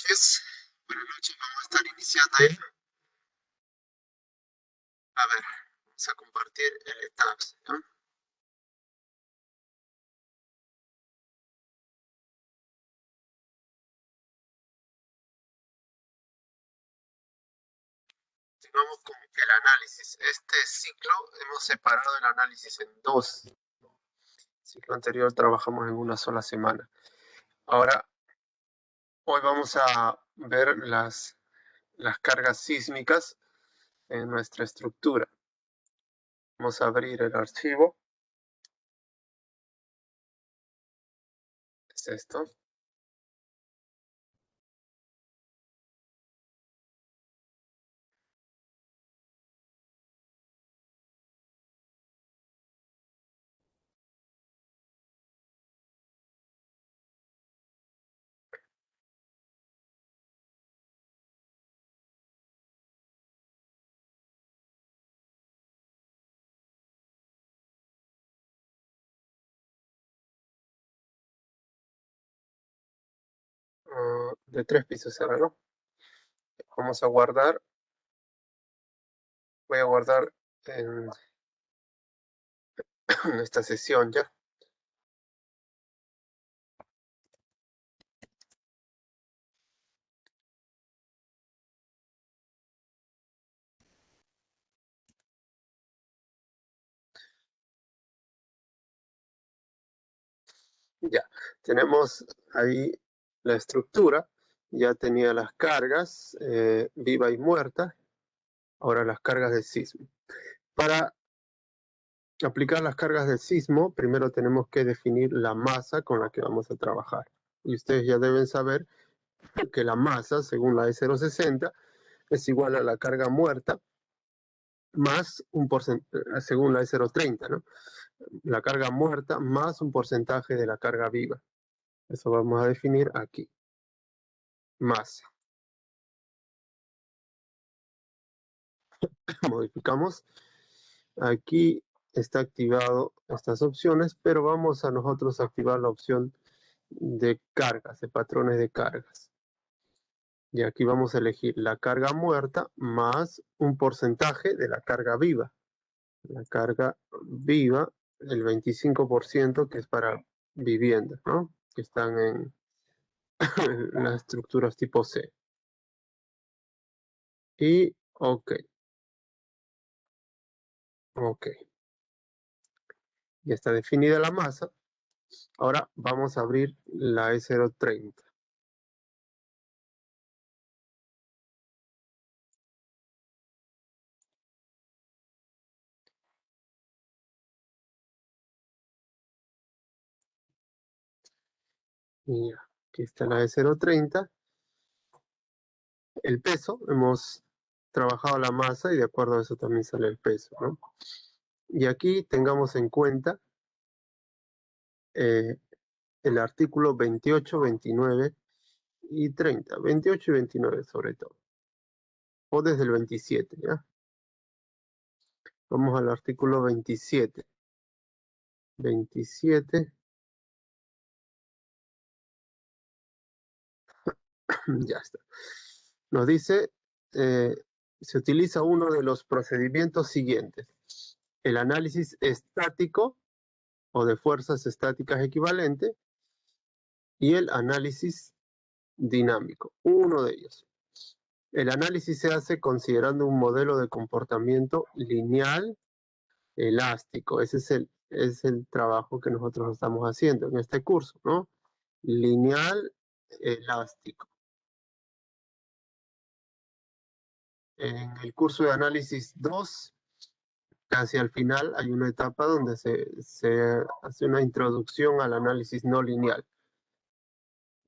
noches. Buenas noches, vamos a estar iniciando ahí. A ver, vamos a compartir el tabs, ¿no? Continuamos con el análisis. Este ciclo hemos separado el análisis en dos. El ciclo anterior trabajamos en una sola semana. Ahora, hoy vamos a ver las cargas sísmicas en nuestra estructura. Vamos a abrir el archivo. Es esto. De 3 pisos era, ¿no? Vamos a guardar. Voy a guardar en esta sesión ya. Ya, tenemos ahí la estructura, ya tenía las cargas viva y muerta, ahora las cargas del sismo. Para aplicar las cargas del sismo, primero tenemos que definir la masa con la que vamos a trabajar. Y ustedes ya deben saber que la masa, según la E060, es igual a la carga muerta más un porcentaje, según la E030, ¿no? La carga muerta más un porcentaje de la carga viva. Eso vamos a definir aquí. Masa. Modificamos. Aquí está activado estas opciones, pero vamos a nosotros activar la opción de cargas, de patrones de cargas. Y aquí vamos a elegir la carga muerta más un porcentaje de la carga viva. La carga viva, el 25% que es para viviendas, ¿no? Que están en las estructuras tipo C. Y OK. OK. Ya está definida la masa. Ahora vamos a abrir la E030. Y aquí está la E030. El peso, hemos trabajado la masa y de acuerdo a eso también sale el peso, ¿no? Y aquí tengamos en cuenta el artículo 28, 29 y 30. 28 y 29 sobre todo. O desde el 27, ¿ya? Vamos al artículo 27. 27. Ya está. Nos dice, se utiliza uno de los procedimientos siguientes. El análisis estático o de fuerzas estáticas equivalente y el análisis dinámico, uno de ellos. El análisis se hace considerando un modelo de comportamiento lineal elástico. Ese es el trabajo que nosotros estamos haciendo en este curso, ¿no? Lineal elástico. En el curso de análisis 2, casi al final, hay una etapa donde se hace una introducción al análisis no lineal.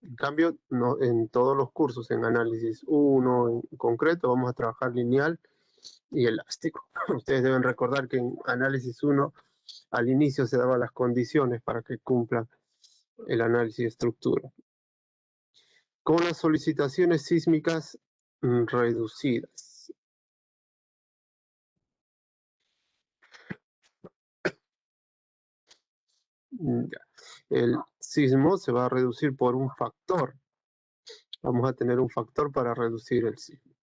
En cambio, no, en todos los cursos, en análisis 1 en concreto, vamos a trabajar lineal y elástico. Ustedes deben recordar que en análisis 1 al inicio se daban las condiciones para que cumpla el análisis de estructura. con las solicitaciones sísmicas reducidas. El sismo se va a reducir por un factor. Vamos a tener un factor para reducir el sismo.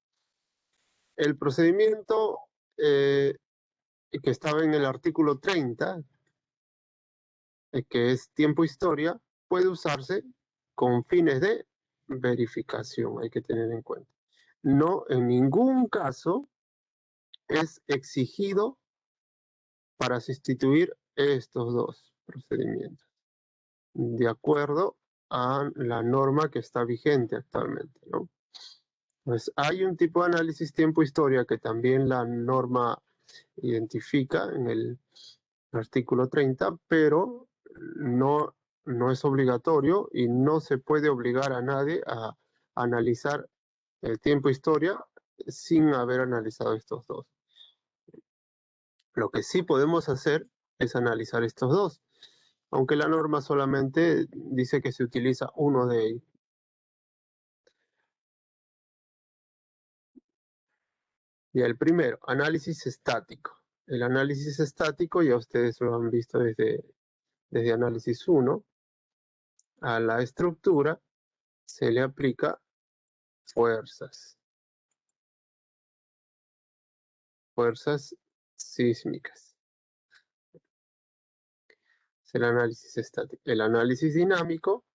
El procedimiento que estaba en el artículo 30, que es tiempo-historia, puede usarse con fines de verificación, hay que tener en cuenta. No, en ningún caso es exigido para sustituir estos dos procedimientos, de acuerdo a la norma que está vigente actualmente, ¿no? Pues hay un tipo de análisis tiempo-historia que también la norma identifica en el artículo 30, pero no es obligatorio y no se puede obligar a nadie a analizar el tiempo-historia sin haber analizado estos dos. Lo que sí podemos hacer es analizar estos dos, aunque la norma solamente dice que se utiliza uno de ellos. Y el primero, análisis estático. El análisis estático ya ustedes lo han visto desde análisis 1. A la estructura se le aplica fuerzas sísmicas. Es el análisis estático. El análisis dinámico,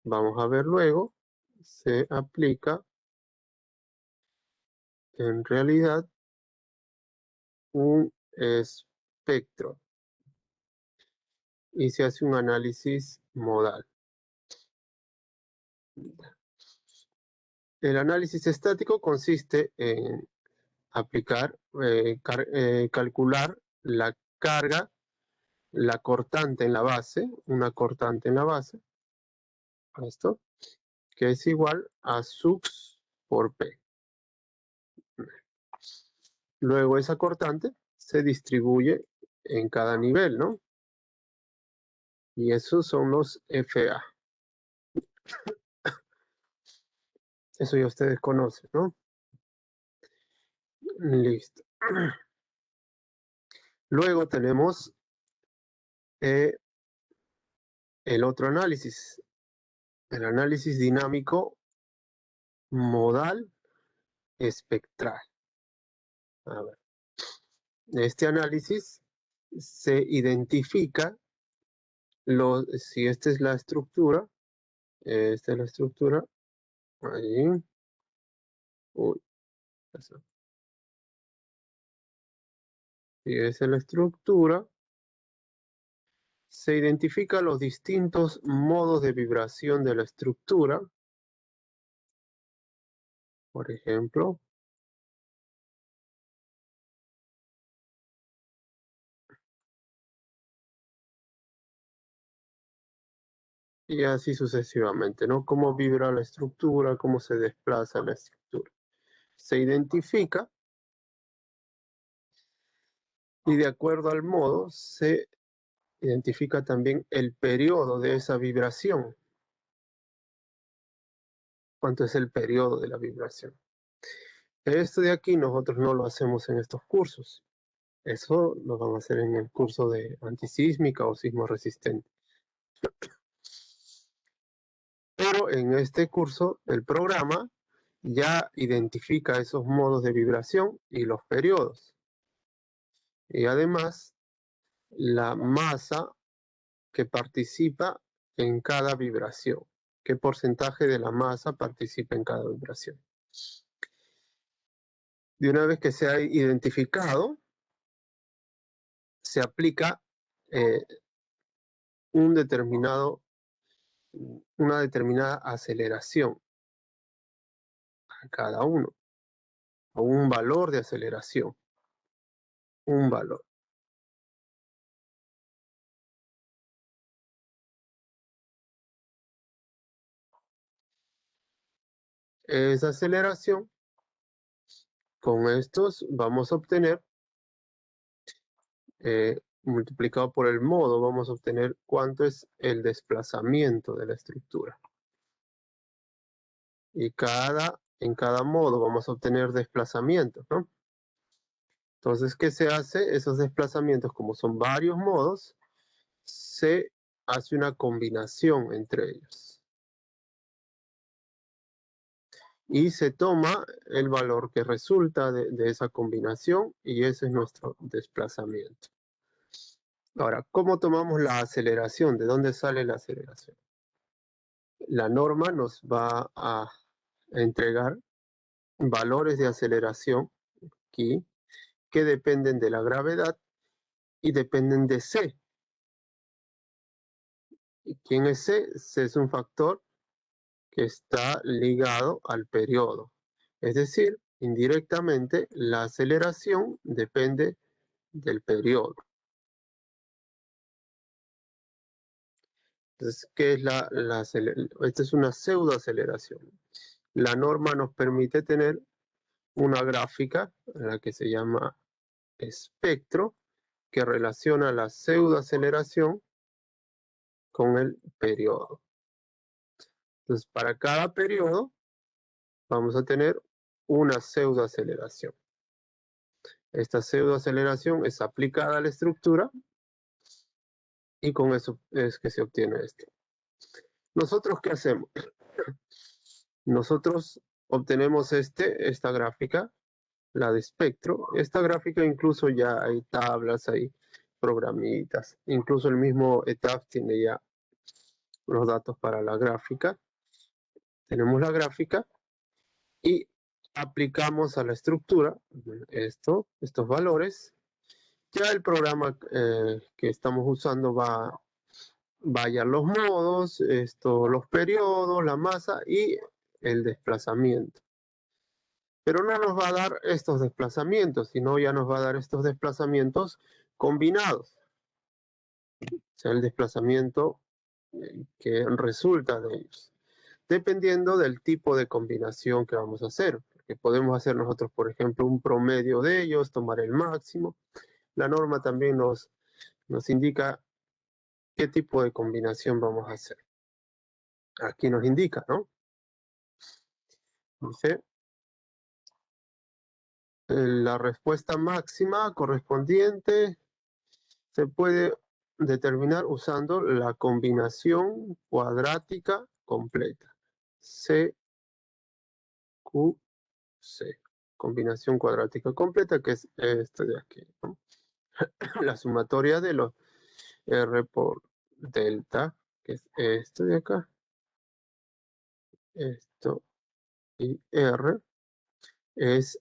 vamos a ver luego, se aplica en realidad un espectro y se hace un análisis modal. El análisis estático consiste en calcular la carga, la cortante en la base, una cortante en la base, esto, que es igual a sux por P. Luego esa cortante se distribuye en cada nivel, ¿no? Y esos son los FA. Eso ya ustedes conocen, ¿no? Listo. Luego tenemos el otro análisis, el análisis dinámico modal espectral. A ver. Este análisis se identifica, si esta es la estructura, ahí, uy, eso. Si esa es la estructura, se identifican los distintos modos de vibración de la estructura. Por ejemplo, y así sucesivamente, ¿no? Cómo vibra la estructura, cómo se desplaza la estructura. Se identifica y de acuerdo al modo se identifica también el periodo de esa vibración. ¿Cuánto es el periodo de la vibración? Esto de aquí nosotros no lo hacemos en estos cursos. Eso lo vamos a hacer en el curso de antisísmica o sismo resistente. Pero en este curso, el programa ya identifica esos modos de vibración y los periodos. Y además, la masa que participa en cada vibración. ¿Qué porcentaje de la masa participa en cada vibración? De una vez que se ha identificado, se aplica una determinada aceleración a cada uno, o un valor de aceleración, un valor. Esa aceleración, con estos vamos a obtener, multiplicado por el modo, vamos a obtener cuánto es el desplazamiento de la estructura. y en cada modo vamos a obtener desplazamientos, ¿no? Entonces, ¿qué se hace? Esos desplazamientos, como son varios modos, se hace una combinación entre ellos. Y se toma el valor que resulta de esa combinación y ese es nuestro desplazamiento. Ahora, ¿cómo tomamos la aceleración? ¿De dónde sale la aceleración? La norma nos va a entregar valores de aceleración aquí que dependen de la gravedad y dependen de C. ¿Y quién es C? C es un factor que está ligado al periodo. Es decir, indirectamente la aceleración depende del periodo. Entonces, ¿qué es la aceleración? Esta es una pseudoaceleración. La norma nos permite tener una gráfica en la que se llama espectro que relaciona la pseudoaceleración con el periodo. Entonces, para cada periodo vamos a tener una pseudoaceleración. Esta pseudoaceleración es aplicada a la estructura y con eso es que se obtiene esto. ¿Nosotros qué hacemos? Nosotros obtenemos esta gráfica, la de espectro. Esta gráfica incluso ya hay tablas, hay programitas. Incluso el mismo ETAF tiene ya los datos para la gráfica. Tenemos la gráfica y aplicamos a la estructura estos valores. Ya el programa que estamos usando va a hallar los modos, los periodos, la masa y el desplazamiento. Pero no nos va a dar estos desplazamientos, sino ya nos va a dar estos desplazamientos combinados. O sea, el desplazamiento que resulta de ellos, dependiendo del tipo de combinación que vamos a hacer. Porque podemos hacer nosotros, por ejemplo, un promedio de ellos, tomar el máximo. La norma también nos indica qué tipo de combinación vamos a hacer. Aquí nos indica, ¿no? Dice, la respuesta máxima correspondiente se puede determinar usando la combinación cuadrática completa. CQC. Combinación cuadrática completa, que es esto de aquí, ¿no? La sumatoria de los R por delta, que es esto de acá, esto y R, es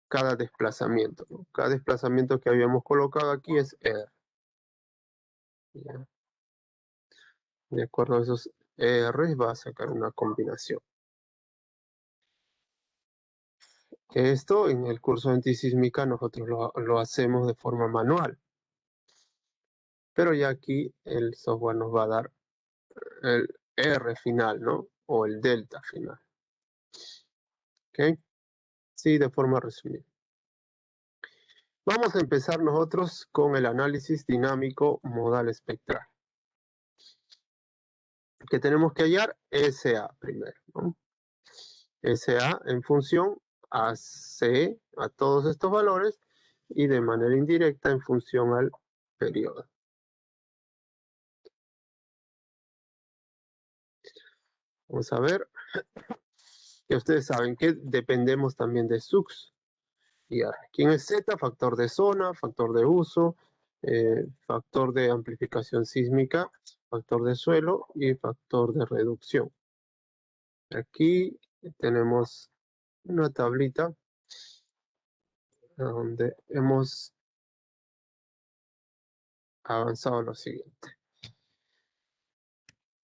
cada desplazamiento, ¿no? Cada desplazamiento que habíamos colocado aquí es R. ¿Ya? De acuerdo a esos R va a sacar una combinación. Esto en el curso de antisísmica nosotros lo hacemos de forma manual. Pero ya aquí el software nos va a dar el R final, ¿no? O el delta final. ¿Ok? Sí, de forma resumida. Vamos a empezar nosotros con el análisis dinámico modal espectral. Que tenemos que hallar SA primero, ¿no? SA en función a C, a todos estos valores, y de manera indirecta en función al periodo. Vamos a ver. Y ustedes saben que dependemos también de SUX. Y aquí en el Z, factor de zona, factor de uso, factor de amplificación sísmica, factor de suelo y factor de reducción. Aquí tenemos una tablita donde hemos avanzado lo siguiente.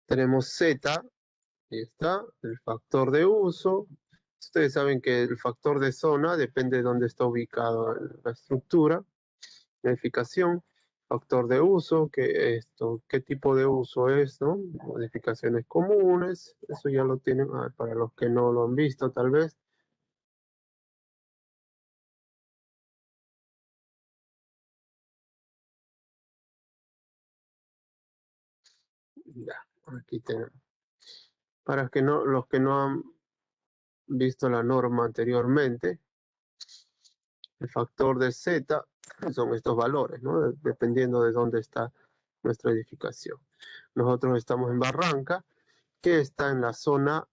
Tenemos Z, y está, el factor de uso. Ustedes saben que el factor de zona depende de dónde está ubicado la estructura. Modificación, factor de uso, qué tipo de uso es, ¿no? Modificaciones comunes, eso ya lo tienen, para los que no lo han visto tal vez. Ya, aquí tenemos. Para que no, los que no han visto la norma anteriormente, el factor de Z son estos valores, ¿no? Dependiendo de dónde está nuestra edificación. Nosotros estamos en Barranca, que está en la zona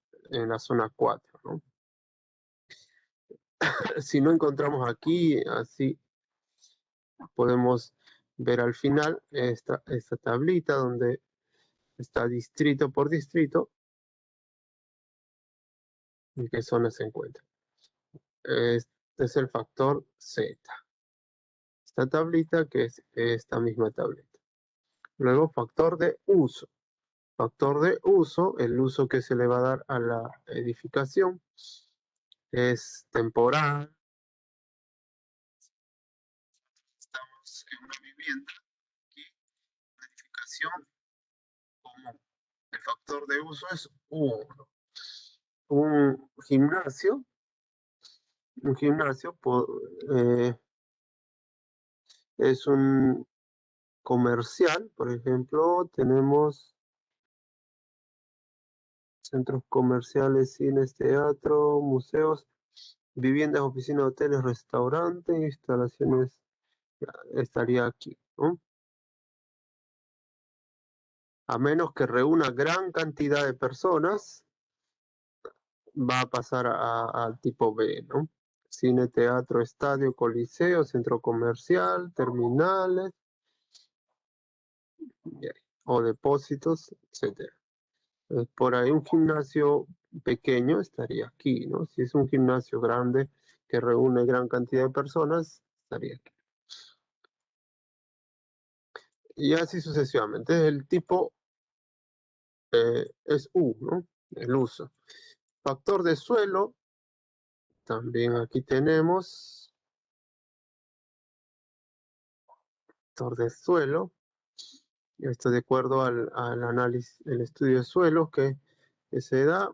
4, ¿no? Si no encontramos aquí, así podemos ver al final esta tablita donde está distrito por distrito en qué zona se encuentra. Este es el factor Z. Esta tablita que es esta misma tablita. Luego factor de uso. Factor de uso, el uso que se le va a dar a la edificación es temporal. Estamos en una vivienda aquí, la edificación común. El factor de uso es 1. Un gimnasio es un comercial, por ejemplo, tenemos centros comerciales, cines, teatro, museos, viviendas, oficinas, hoteles, restaurantes, instalaciones, estaría aquí, ¿no? A menos que reúna gran cantidad de personas, va a pasar al tipo B, ¿no? Cine, teatro, estadio, coliseo, centro comercial, terminales, o depósitos, etcétera. Por ahí un gimnasio pequeño estaría aquí, ¿no? Si es un gimnasio grande que reúne gran cantidad de personas, estaría aquí. Y así sucesivamente. El tipo es U, ¿no? El uso. Factor de suelo, también aquí tenemos factor de suelo. Esto de acuerdo al análisis, el estudio de suelos que se da.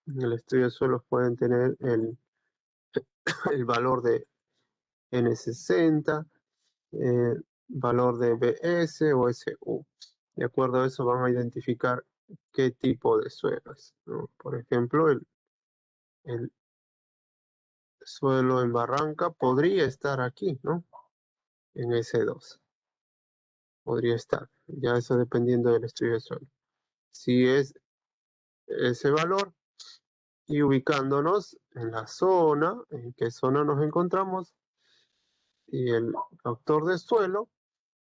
En el estudio de suelos pueden tener el valor de N60, valor de BS o SU. De acuerdo a eso van a identificar qué tipo de suelo es, ¿no? Por ejemplo, el suelo en Barranca podría estar aquí, ¿no? En S2. Podría estar. Ya eso dependiendo del estudio de suelo. Si es ese valor y ubicándonos en la zona, en qué zona nos encontramos, y el factor de suelo,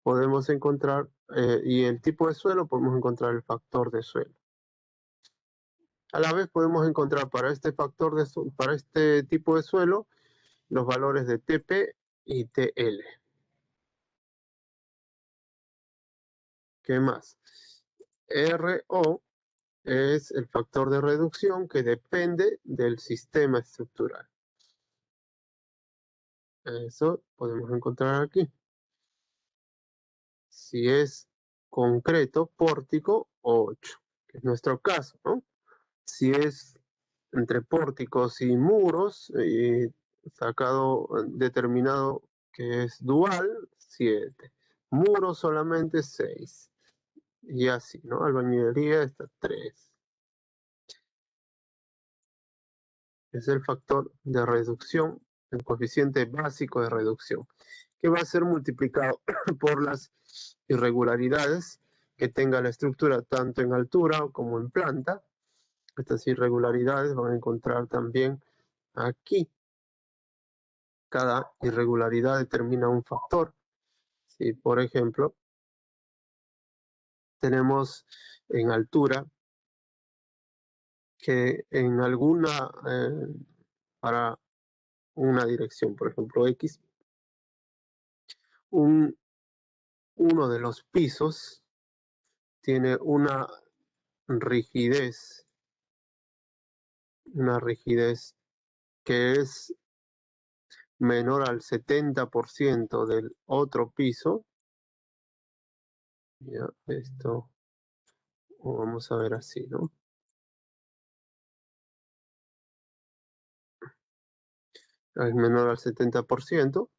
podemos encontrar, y el tipo de suelo, podemos encontrar el factor de suelo. A la vez podemos encontrar para este para este tipo de suelo los valores de TP y TL. ¿Qué más? RO es el factor de reducción que depende del sistema estructural. Eso podemos encontrar aquí. Si es concreto, pórtico, 8, que es nuestro caso, ¿no? Si es entre pórticos y muros, determinado que es dual, 7. Muros solamente 6. Y así, ¿no? Albañilería está 3. Es el factor de reducción, el coeficiente básico de reducción, que va a ser multiplicado por las irregularidades que tenga la estructura tanto en altura como en planta. Estas irregularidades van a encontrar también aquí. Cada irregularidad determina un factor. Si, por ejemplo, tenemos en altura que en alguna, para una dirección, por ejemplo, X, uno de los pisos tiene una rigidez que es menor al 70% del otro piso. Ya, esto vamos a ver así, ¿no? Es menor al 70%,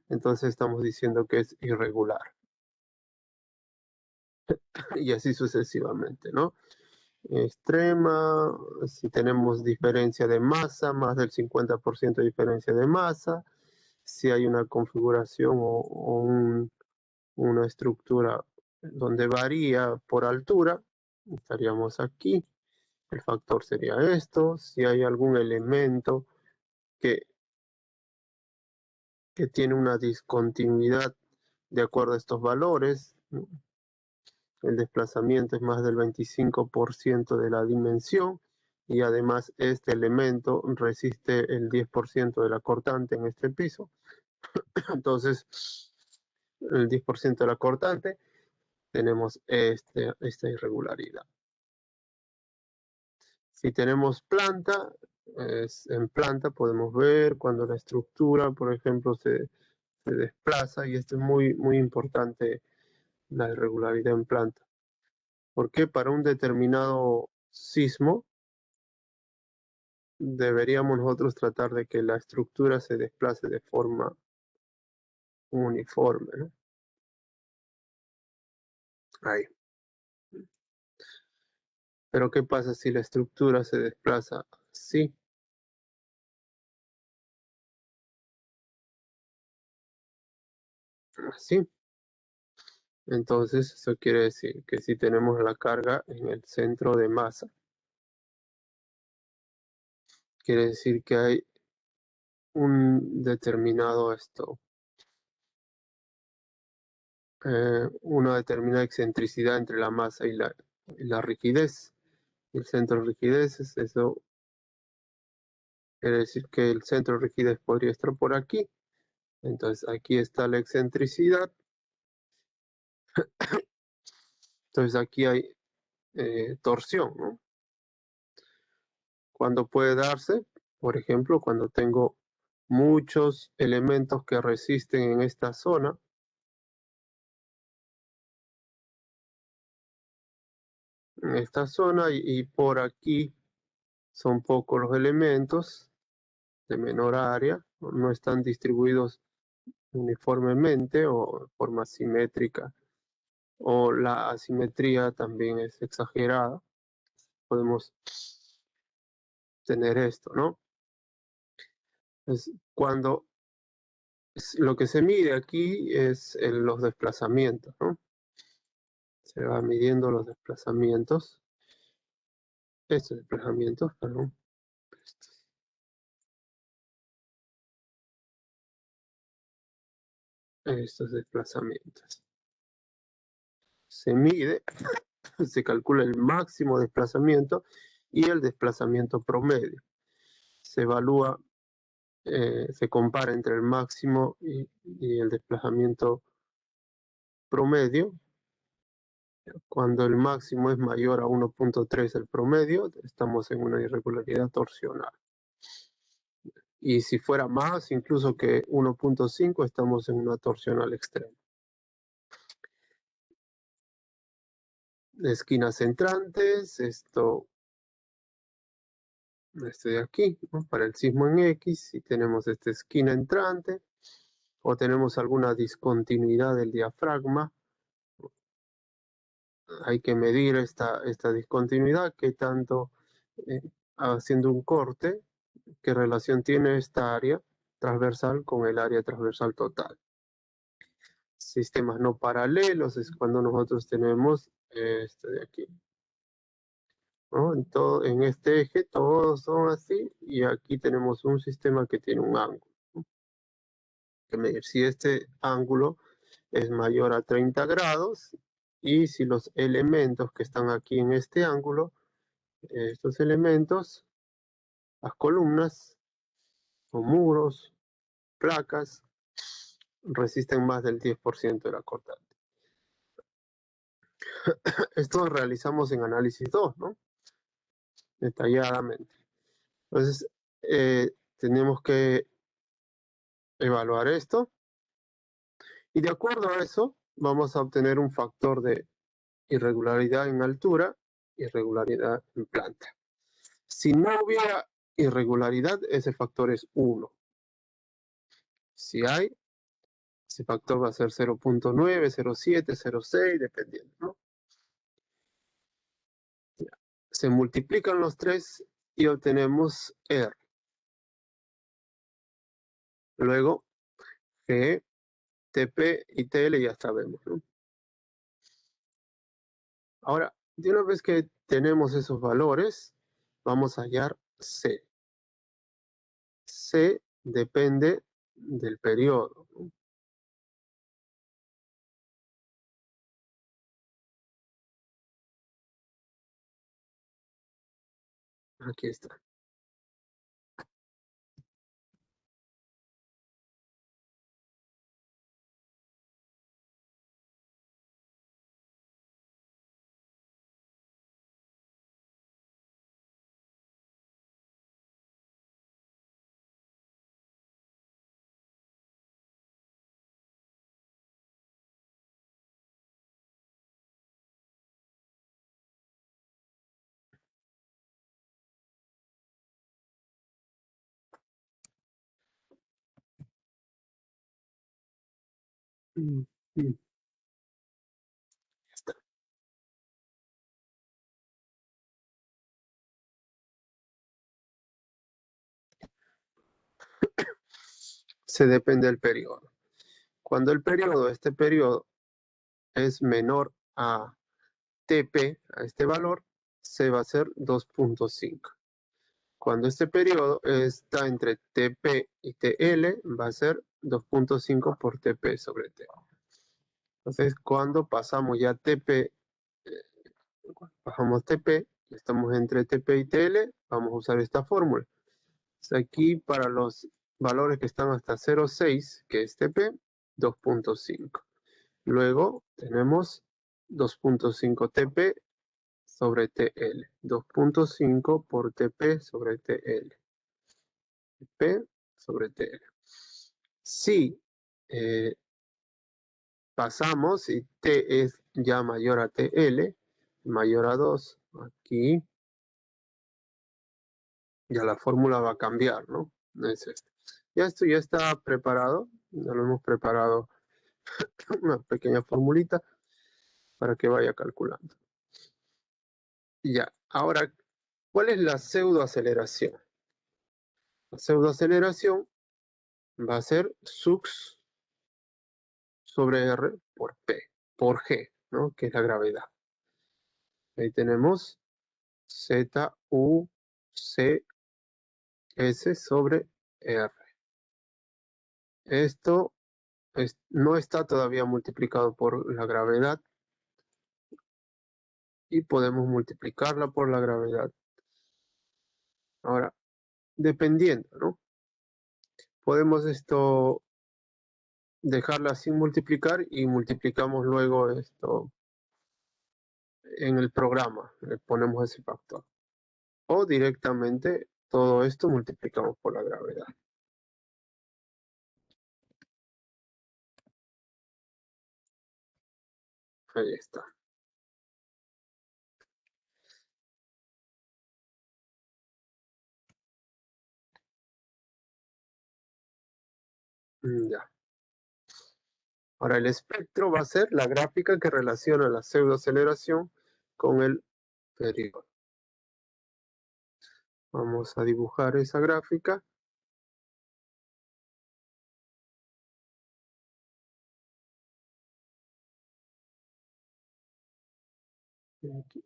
entonces estamos diciendo que es irregular. Y así sucesivamente, ¿no? extrema, si tenemos diferencia de masa, más del 50% de diferencia de masa, si hay una configuración o una estructura donde varía por altura, estaríamos aquí. El factor sería esto. Si hay algún elemento que tiene una discontinuidad de acuerdo a estos valores, ¿no? El desplazamiento es más del 25% de la dimensión y además este elemento resiste el 10% de la cortante en este piso. Entonces, el 10% de la cortante, tenemos esta irregularidad. Si tenemos planta, en planta podemos ver cuando la estructura, por ejemplo, se desplaza, y esto es muy importante, la irregularidad en planta. Porque para un determinado sismo, deberíamos nosotros tratar de que la estructura se desplace de forma uniforme, ¿no? Ahí. Pero ¿qué pasa si la estructura se desplaza así? Así. Entonces eso quiere decir que si tenemos la carga en el centro de masa, quiere decir que hay un determinado una determinada excentricidad entre la masa y la rigidez. El centro de rigidez, eso quiere decir que el centro de rigidez podría estar por aquí. Entonces aquí está la excentricidad. Entonces aquí hay torsión, ¿no? Cuando puede darse, por ejemplo, cuando tengo muchos elementos que resisten en esta zona, y por aquí son pocos los elementos de menor área, no están distribuidos uniformemente o de forma simétrica, o la asimetría también es exagerada, podemos tener esto, ¿no? Es cuando lo que se mide aquí es los desplazamientos, ¿no? Se va midiendo los desplazamientos, estos desplazamientos, perdón, estos desplazamientos. Se mide, se calcula el máximo desplazamiento y el desplazamiento promedio. Se evalúa, se compara entre el máximo y el desplazamiento promedio. Cuando el máximo es mayor a 1.3 el promedio, estamos en una irregularidad torsional. Y si fuera más, incluso que 1.5, estamos en una torsional extrema. Esquinas entrantes, esto de aquí, ¿no? Para el sismo en X, si tenemos esta esquina entrante o tenemos alguna discontinuidad del diafragma, hay que medir esta discontinuidad, qué tanto, haciendo un corte, qué relación tiene esta área transversal con el área transversal total. Sistemas no paralelos es cuando nosotros tenemos este de aquí, ¿no? En este eje todos son así y aquí tenemos un sistema que tiene un ángulo, ¿no? Hay que medir si este ángulo es mayor a 30 grados y si los elementos que están aquí en este ángulo, estos elementos, las columnas o muros, placas, resisten más del 10% de la cortante. Esto realizamos en análisis 2, ¿no? Detalladamente. Entonces, tenemos que evaluar esto y de acuerdo a eso vamos a obtener un factor de irregularidad en altura, irregularidad en planta. Si no hubiera irregularidad, ese factor es 1. Si hay, ese factor va a ser 0.9, 0.7, 0.6, dependiendo, ¿no? Se multiplican los tres y obtenemos R. Luego, G, TP y TL ya sabemos, ¿no? Ahora, de una vez que tenemos esos valores, vamos a hallar C. C depende del periodo, ¿no? Aquí está. Mm, mm, está. Se depende del periodo. Cuando el periodo, este periodo, es menor a TP, a este valor, C va a ser 2.5. Cuando este periodo está entre TP y TL, va a ser 2.5 por TP sobre T. Entonces, cuando pasamos ya TP, bajamos TP, estamos entre TP y TL, vamos a usar esta fórmula. Aquí para los valores que están hasta 0,6, que es TP, 2.5. Luego tenemos 2.5 TP sobre TL. 2.5 por TP sobre TL. P sobre TL. Si pasamos y T es ya mayor a TL, mayor a 2, aquí ya la fórmula va a cambiar, ¿no? Es este. Ya esto ya está preparado, ya lo hemos preparado una pequeña formulita para que vaya calculando. Ya, ahora, ¿cuál es la pseudoaceleración? La pseudoaceleración va a ser sux sobre R por P, por G, ¿no? Que es la gravedad. Ahí tenemos Z, U, C, S sobre R. Esto no está todavía multiplicado por la gravedad y podemos multiplicarla por la gravedad. Ahora, dependiendo, ¿no? Podemos esto dejarla sin multiplicar y multiplicamos luego esto en el programa, le ponemos ese factor. O directamente todo esto multiplicamos por la gravedad. Ahí está. Ya. Ahora el espectro va a ser la gráfica que relaciona la pseudoaceleración con el periodo. Vamos a dibujar esa gráfica. Aquí.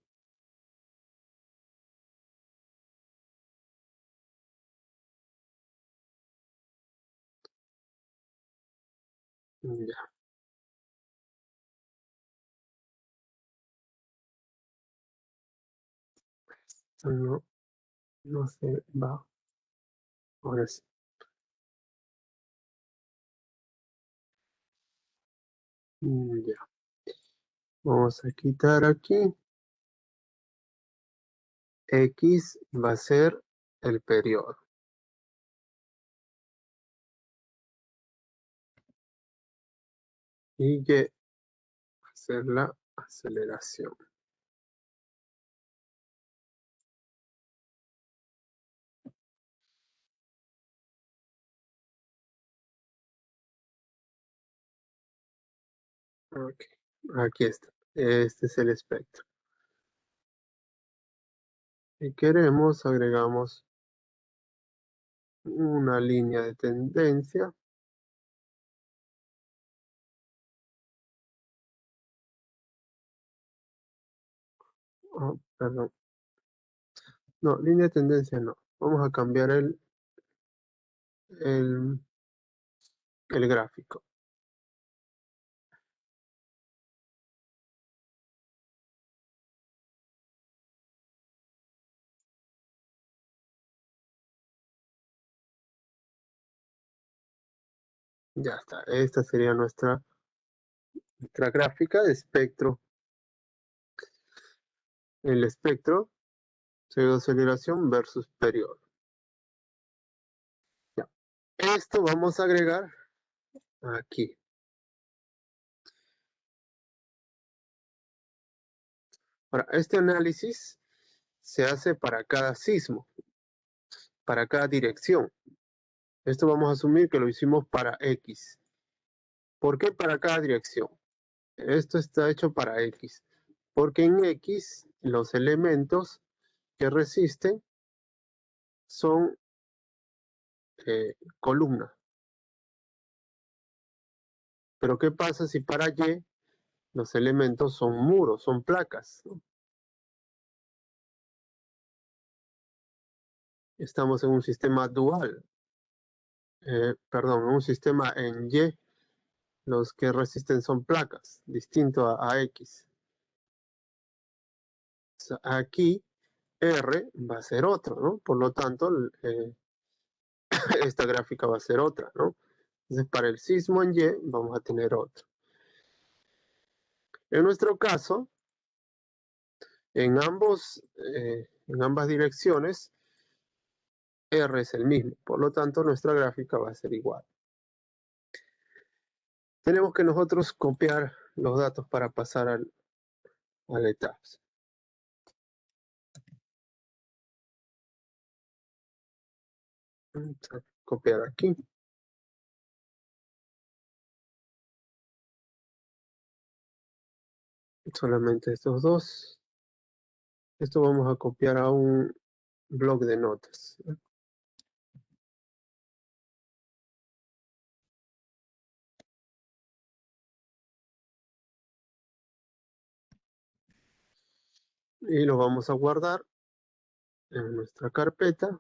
Ya. No, no se va. Ahora sí. Ya. Vamos a quitar aquí. X va a ser el periodo. Y Y va a ser la aceleración. Ok. Aquí está. Este es el espectro. Si queremos, agregamos una línea de tendencia. Oh, perdón. No, línea de tendencia no. Vamos a cambiar el gráfico. Ya está. Esta sería nuestra gráfica de espectro. El espectro, pseudoaceleración versus periodo. Ya. Esto vamos a agregar aquí. Ahora, este análisis se hace para cada sismo, para cada dirección. Esto vamos a asumir que lo hicimos para X. ¿Por qué para cada dirección? Esto está hecho para X. Porque en X los elementos que resisten son columnas. Pero ¿qué pasa si para Y los elementos son muros, son placas? ¿No? Estamos en un sistema dual. Perdón, en un sistema en Y, los que resisten son placas, distinto a X. O sea, aquí R va a ser otro, ¿no? Por lo tanto, esta gráfica va a ser otra, ¿no? Entonces, para el sismo en Y vamos a tener otro. En nuestro caso, en ambas direcciones, R es el mismo. Por lo tanto, nuestra gráfica va a ser igual. Tenemos que nosotros copiar los datos para pasar al ETABS. Copiar aquí. Solamente estos dos. Esto vamos a copiar a un bloc de notas. Y lo vamos a guardar en nuestra carpeta.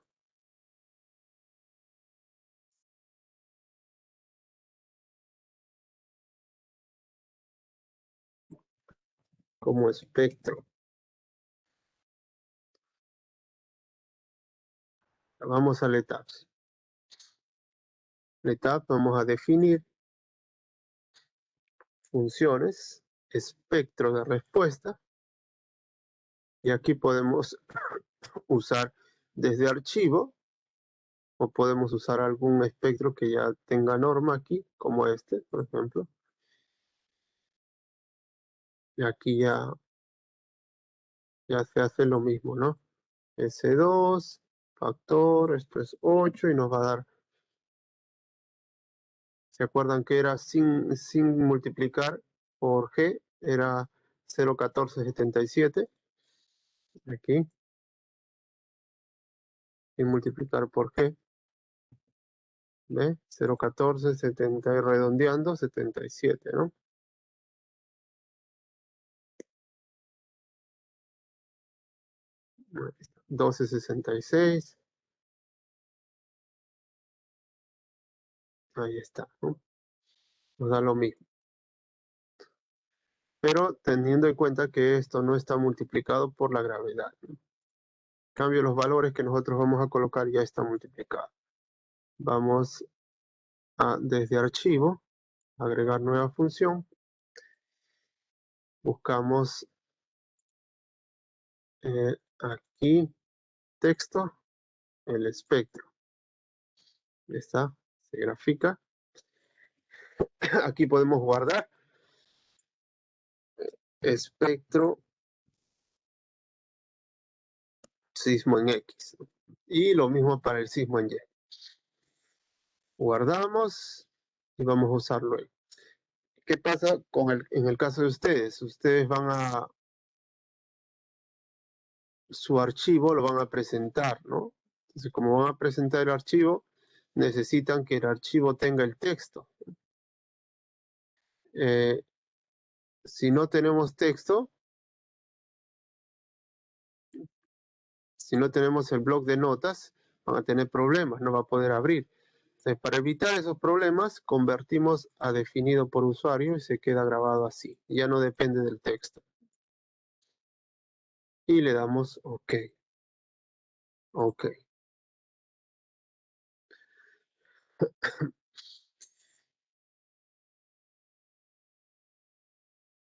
Como espectro. Vamos al ETABS. ETABS vamos a definir funciones, espectro de respuesta. Y aquí podemos usar desde archivo o podemos usar algún espectro que ya tenga norma aquí, como este, por ejemplo. Y aquí ya se hace lo mismo, ¿no? S2, factor, esto es 8 y nos va a dar, ¿se acuerdan que era sin multiplicar por G? Era 0,1477. Aquí, sin multiplicar por G. ¿Ve? 0,1470 y redondeando 77, ¿no? 1266. Ahí está, ¿no? Nos da lo mismo. Pero teniendo en cuenta que esto no está multiplicado por la gravedad, ¿no? En cambio, los valores que nosotros vamos a colocar ya están multiplicados. Vamos a, desde archivo, agregar nueva función. Buscamos aquí, texto, el espectro. Está, se grafica. Aquí podemos guardar espectro sismo en X. Y lo mismo para el sismo en Y. Guardamos y vamos a usarlo ahí. ¿Qué pasa en el caso de ustedes? Ustedes van a su archivo lo van a presentar, ¿no? Entonces, como van a presentar el archivo, necesitan que el archivo tenga el texto. Si no tenemos texto, si no tenemos el bloc de notas, van a tener problemas, no va a poder abrir. Entonces, para evitar esos problemas, convertimos a definido por usuario y se queda grabado así. Ya no depende del texto. Y le damos OK. OK.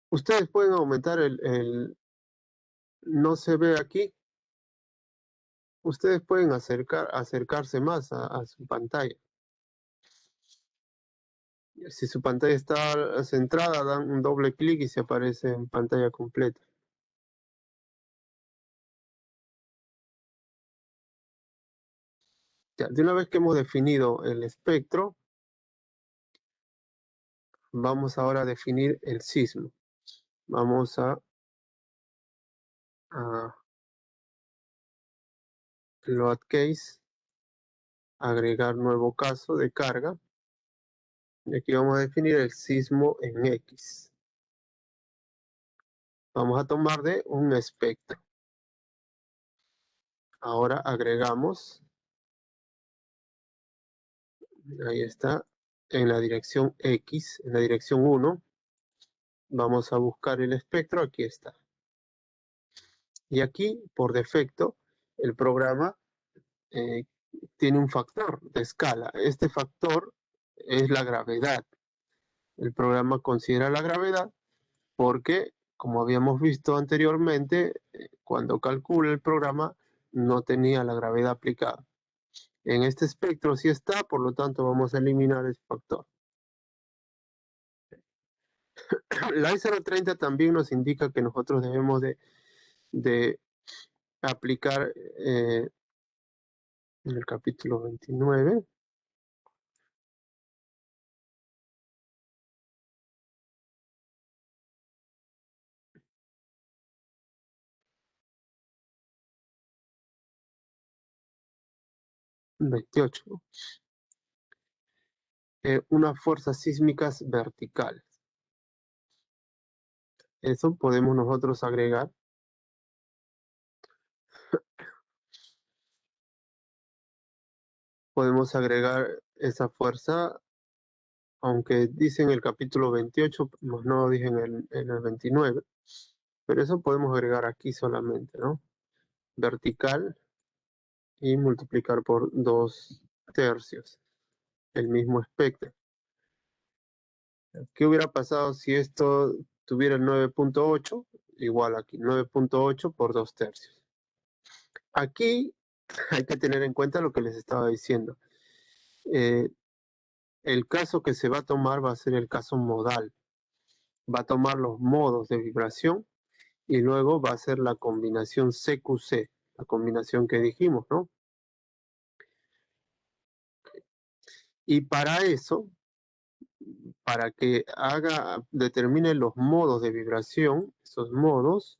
Ustedes pueden aumentar no se ve aquí. Ustedes pueden acercarse más a su pantalla. Si su pantalla está centrada, dan un doble clic y se aparece en pantalla completa. Ya, de una vez que hemos definido el espectro, vamos ahora a definir el sismo. Vamos a load case, agregar nuevo caso de carga. Y aquí vamos a definir el sismo en X. Vamos a tomar de un espectro. Ahora agregamos, ahí está, en la dirección X, en la dirección 1, vamos a buscar el espectro, aquí está. Y aquí, por defecto, el programa tiene un factor de escala. Este factor es la gravedad. El programa considera la gravedad porque, como habíamos visto anteriormente, cuando calcula el programa no tenía la gravedad aplicada. En este espectro sí está, por lo tanto vamos a eliminar ese factor. La I030 también nos indica que nosotros debemos de aplicar en el capítulo 29. Unas fuerzas sísmicas verticales. Eso podemos nosotros agregar. Podemos agregar esa fuerza, aunque dice en el capítulo 28, no dije en el 29, pero eso podemos agregar aquí solamente, ¿no? Vertical y multiplicar por 2/3, el mismo espectro. ¿Qué hubiera pasado si esto tuviera el 9.8? Igual aquí, 9.8 por 2/3. Aquí hay que tener en cuenta lo que les estaba diciendo. El caso que se va a tomar va a ser el caso modal. Va a tomar los modos de vibración y luego va a ser la combinación CQC, la combinación que dijimos, ¿no? Y para eso, para que determine los modos de vibración, esos modos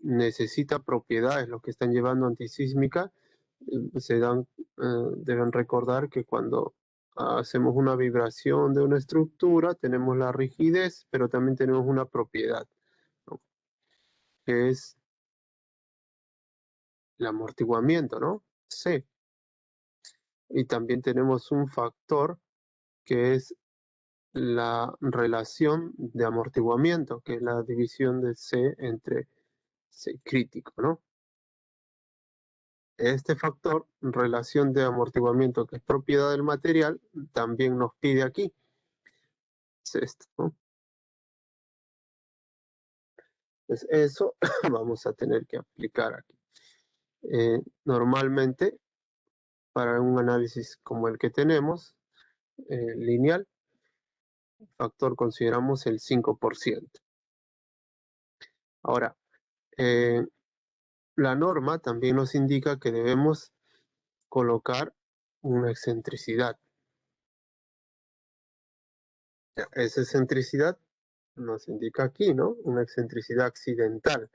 necesita propiedades. Los que están llevando antisísmica deben recordar que cuando hacemos una vibración de una estructura tenemos la rigidez, pero también tenemos una propiedad, ¿no? Que es el amortiguamiento, ¿no? C. Y también tenemos un factor que es la relación de amortiguamiento, que es la división de C entre C crítico, ¿no? Este factor, relación de amortiguamiento, que es propiedad del material, también nos pide aquí. Es esto, ¿no? Pues eso vamos a tener que aplicar aquí. Normalmente, para un análisis como el que tenemos, lineal, factor consideramos el 5%. Ahora, la norma también nos indica que debemos colocar una excentricidad. Esa excentricidad nos indica aquí, ¿no? Una excentricidad accidental,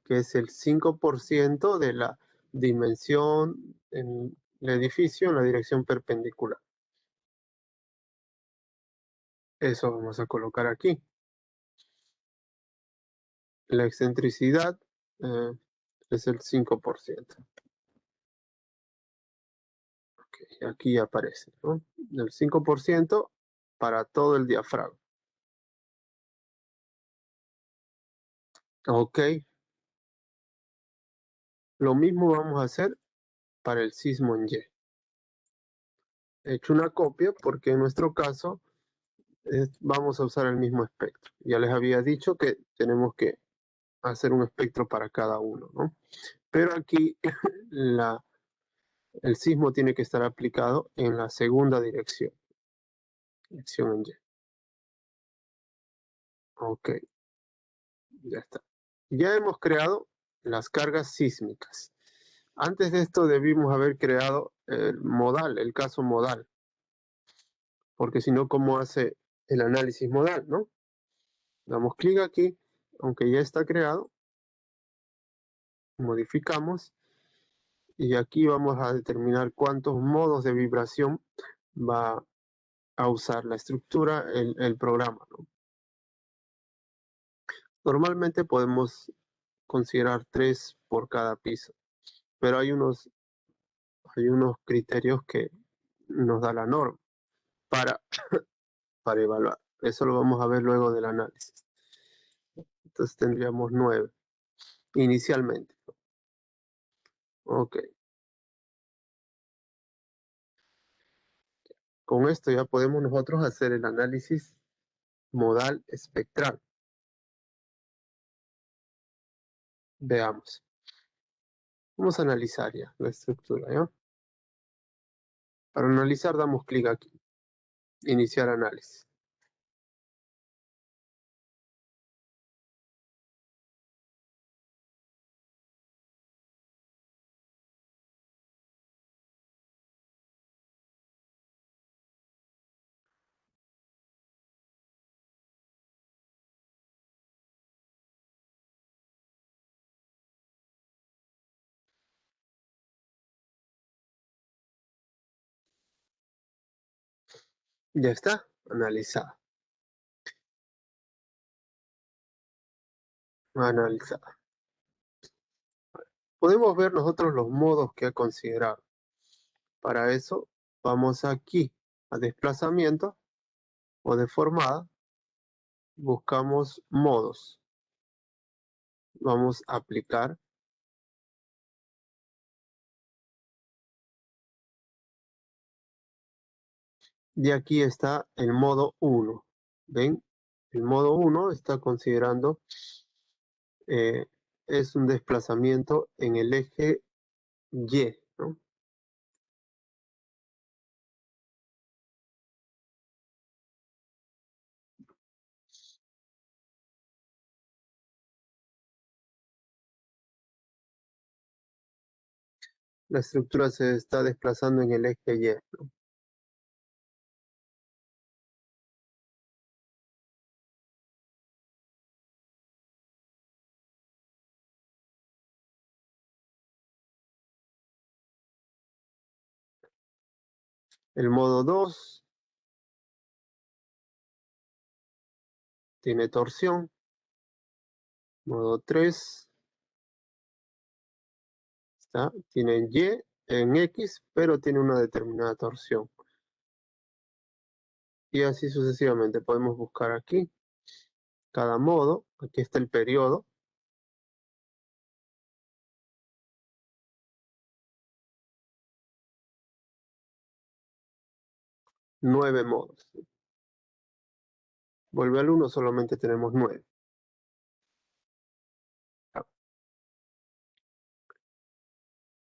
que es el 5% de la dimensión en el edificio en la dirección perpendicular. Eso vamos a colocar aquí. La excentricidad es el 5%. Okay, aquí aparece, ¿no? El 5% para todo el diafragma. Ok. Lo mismo vamos a hacer para el sismo en Y. He hecho una copia porque en nuestro caso vamos a usar el mismo espectro. Ya les había dicho que tenemos que hacer un espectro para cada uno, ¿no? Pero aquí el sismo tiene que estar aplicado en la segunda dirección en Y. Ok, ya está. Ya hemos creado las cargas sísmicas. Antes de esto debimos haber creado el modal, el caso modal, porque si no, ¿cómo hace el análisis modal, no? Damos clic aquí, aunque ya está creado, modificamos y aquí vamos a determinar cuántos modos de vibración va a usar la estructura, el programa, ¿no? Normalmente podemos considerar 3 por cada piso, pero hay unos criterios que nos da la norma para, para evaluar. Eso lo vamos a ver luego del análisis. Entonces tendríamos 9 inicialmente. Ok. Con esto ya podemos nosotros hacer el análisis modal espectral. Veamos. Vamos a analizar ya la estructura, ¿ya? Para analizar damos clic aquí. Iniciar análisis. Ya está, analizada. Analizada. Podemos ver nosotros los modos que ha considerado. Para eso vamos aquí a desplazamiento o deformada. Buscamos modos. Vamos a aplicar. Y aquí está el modo 1. ¿Ven? El modo 1 está considerando, es un desplazamiento en el eje Y, ¿no? La estructura se está desplazando en el eje Y, ¿no? El modo 2 tiene torsión. Modo 3 tiene Y en X, pero tiene una determinada torsión. Y así sucesivamente. Podemos buscar aquí cada modo. Aquí está el periodo. 9 modos. Vuelve al 1, solamente tenemos 9.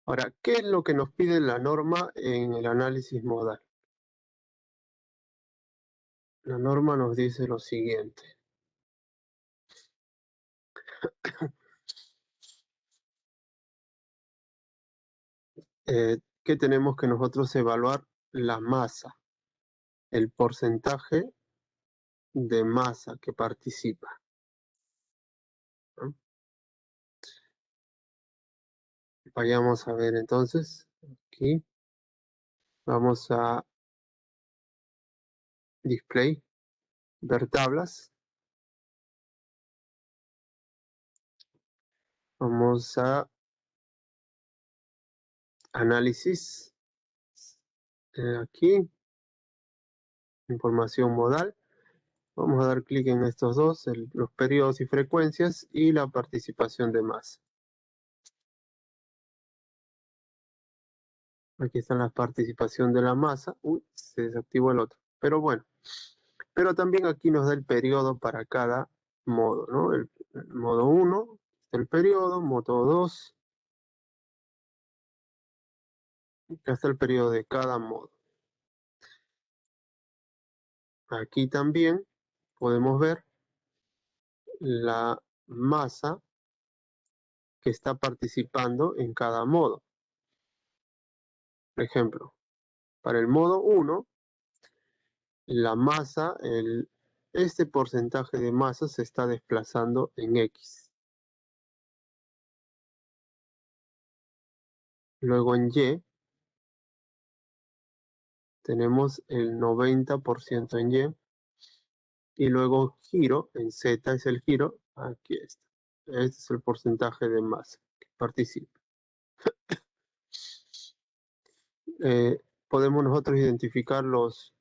Ahora, ¿qué es lo que nos pide la norma en el análisis modal? La norma nos dice lo siguiente. Que tenemos que nosotros evaluar la masa, el porcentaje de masa que participa, ¿no? Vayamos a ver entonces. Aquí. Vamos a display, ver tablas. Vamos a análisis. Aquí, información modal. Vamos a dar clic en estos dos, los periodos y frecuencias y la participación de masa. Aquí está la participación de la masa. Uy, se desactivó el otro. Pero bueno. Pero también aquí nos da el periodo para cada modo, ¿no? El modo 1, el periodo, modo 2. Acá está el periodo de cada modo. Aquí también podemos ver la masa que está participando en cada modo. Por ejemplo, para el modo 1, la masa, este porcentaje de masa se está desplazando en X. Luego en Y tenemos el 90% en Y. Y luego giro, en Z es el giro, aquí está. Este es el porcentaje de masa que participa. Podemos nosotros identificar los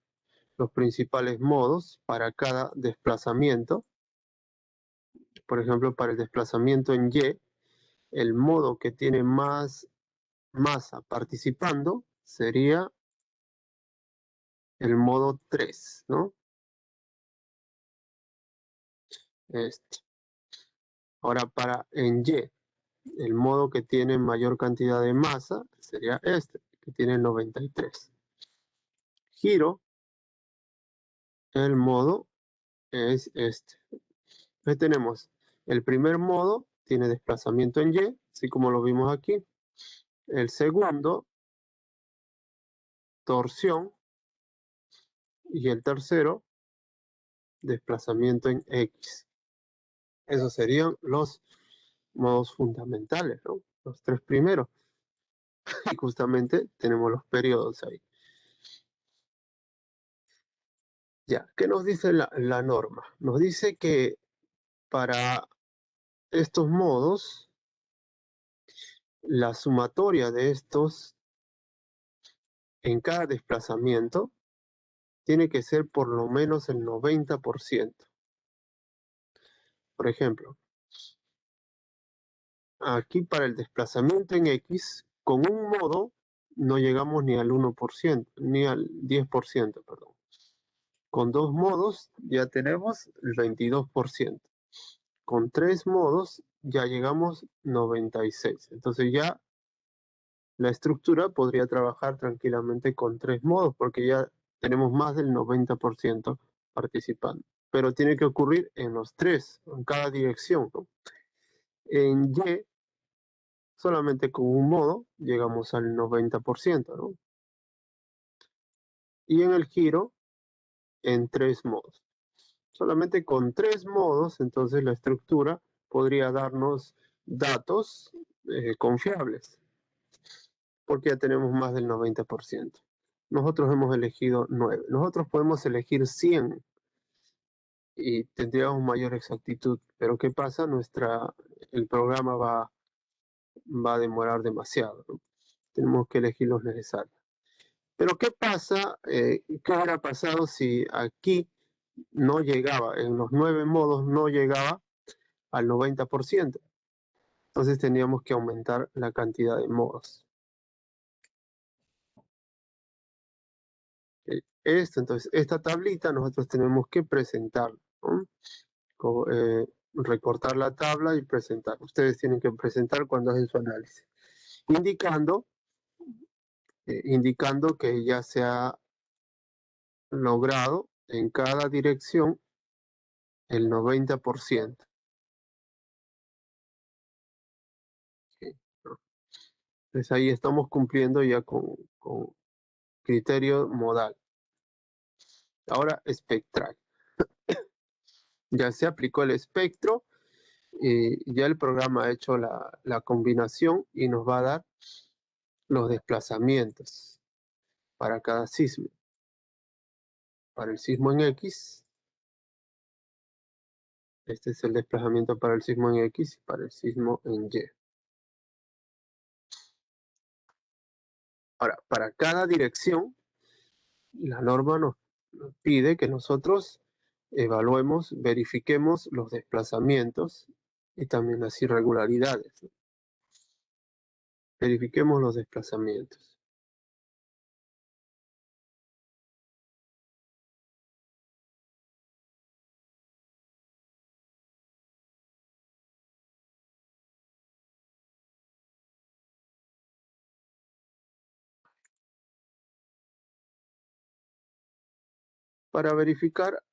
principales modos para cada desplazamiento. Por ejemplo, para el desplazamiento en Y, el modo que tiene más masa participando sería el modo 3, ¿no? Este. Ahora, para en Y, el modo que tiene mayor cantidad de masa sería este, que tiene 93. Giro, el modo es este. Entonces tenemos el primer modo, tiene desplazamiento en Y, así como lo vimos aquí. El segundo, torsión. Y el tercero, desplazamiento en X. Esos serían los modos fundamentales, ¿no? Los tres primeros. Y justamente tenemos los periodos ahí. Ya, ¿qué nos dice la norma? Nos dice que para estos modos, la sumatoria de estos en cada desplazamiento tiene que ser por lo menos el 90%. Por ejemplo, aquí para el desplazamiento en X, con un modo no llegamos ni al 1%, ni al 10%, perdón. Con dos modos ya tenemos el 22%. Con tres modos ya llegamos 96%. Entonces ya la estructura podría trabajar tranquilamente con tres modos porque ya tenemos más del 90% participando. Pero tiene que ocurrir en los tres, en cada dirección, ¿no? En Y, solamente con un modo llegamos al 90%, ¿no? Y en el giro, en tres modos. Solamente con tres modos, entonces la estructura podría darnos datos confiables, porque ya tenemos más del 90%. Nosotros hemos elegido 9. Nosotros podemos elegir 100 y tendríamos mayor exactitud, pero ¿qué pasa? El programa va a demorar demasiado, ¿no? Tenemos que elegir los necesarios. Pero ¿qué pasa? ¿Qué hubiera pasado si aquí no llegaba, en los 9 modos no llegaba al 90%? Entonces teníamos que aumentar la cantidad de modos. Entonces, esta tablita nosotros tenemos que presentarla, ¿no? Recortar la tabla y presentar. Ustedes tienen que presentar cuando hacen su análisis, indicando que ya se ha logrado en cada dirección el 90%. ¿Sí? Entonces ahí estamos cumpliendo ya con criterio modal. Ahora espectral. Ya se aplicó el espectro Y ya el programa ha hecho la combinación y nos va a dar los desplazamientos para cada sismo. Para el sismo en X, este es el desplazamiento para el sismo en X y para el sismo en Y. Ahora, para cada dirección, la norma nos pide que nosotros evaluemos, verifiquemos los desplazamientos y también las irregularidades, ¿no? Verifiquemos los desplazamientos. Para verificar,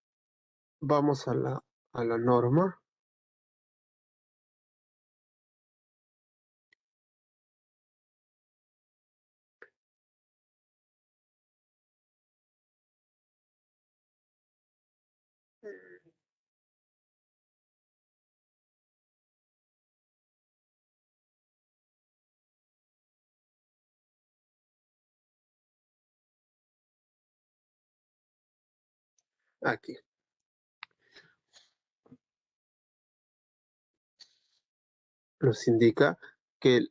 vamos a la norma. Aquí. Nos indica que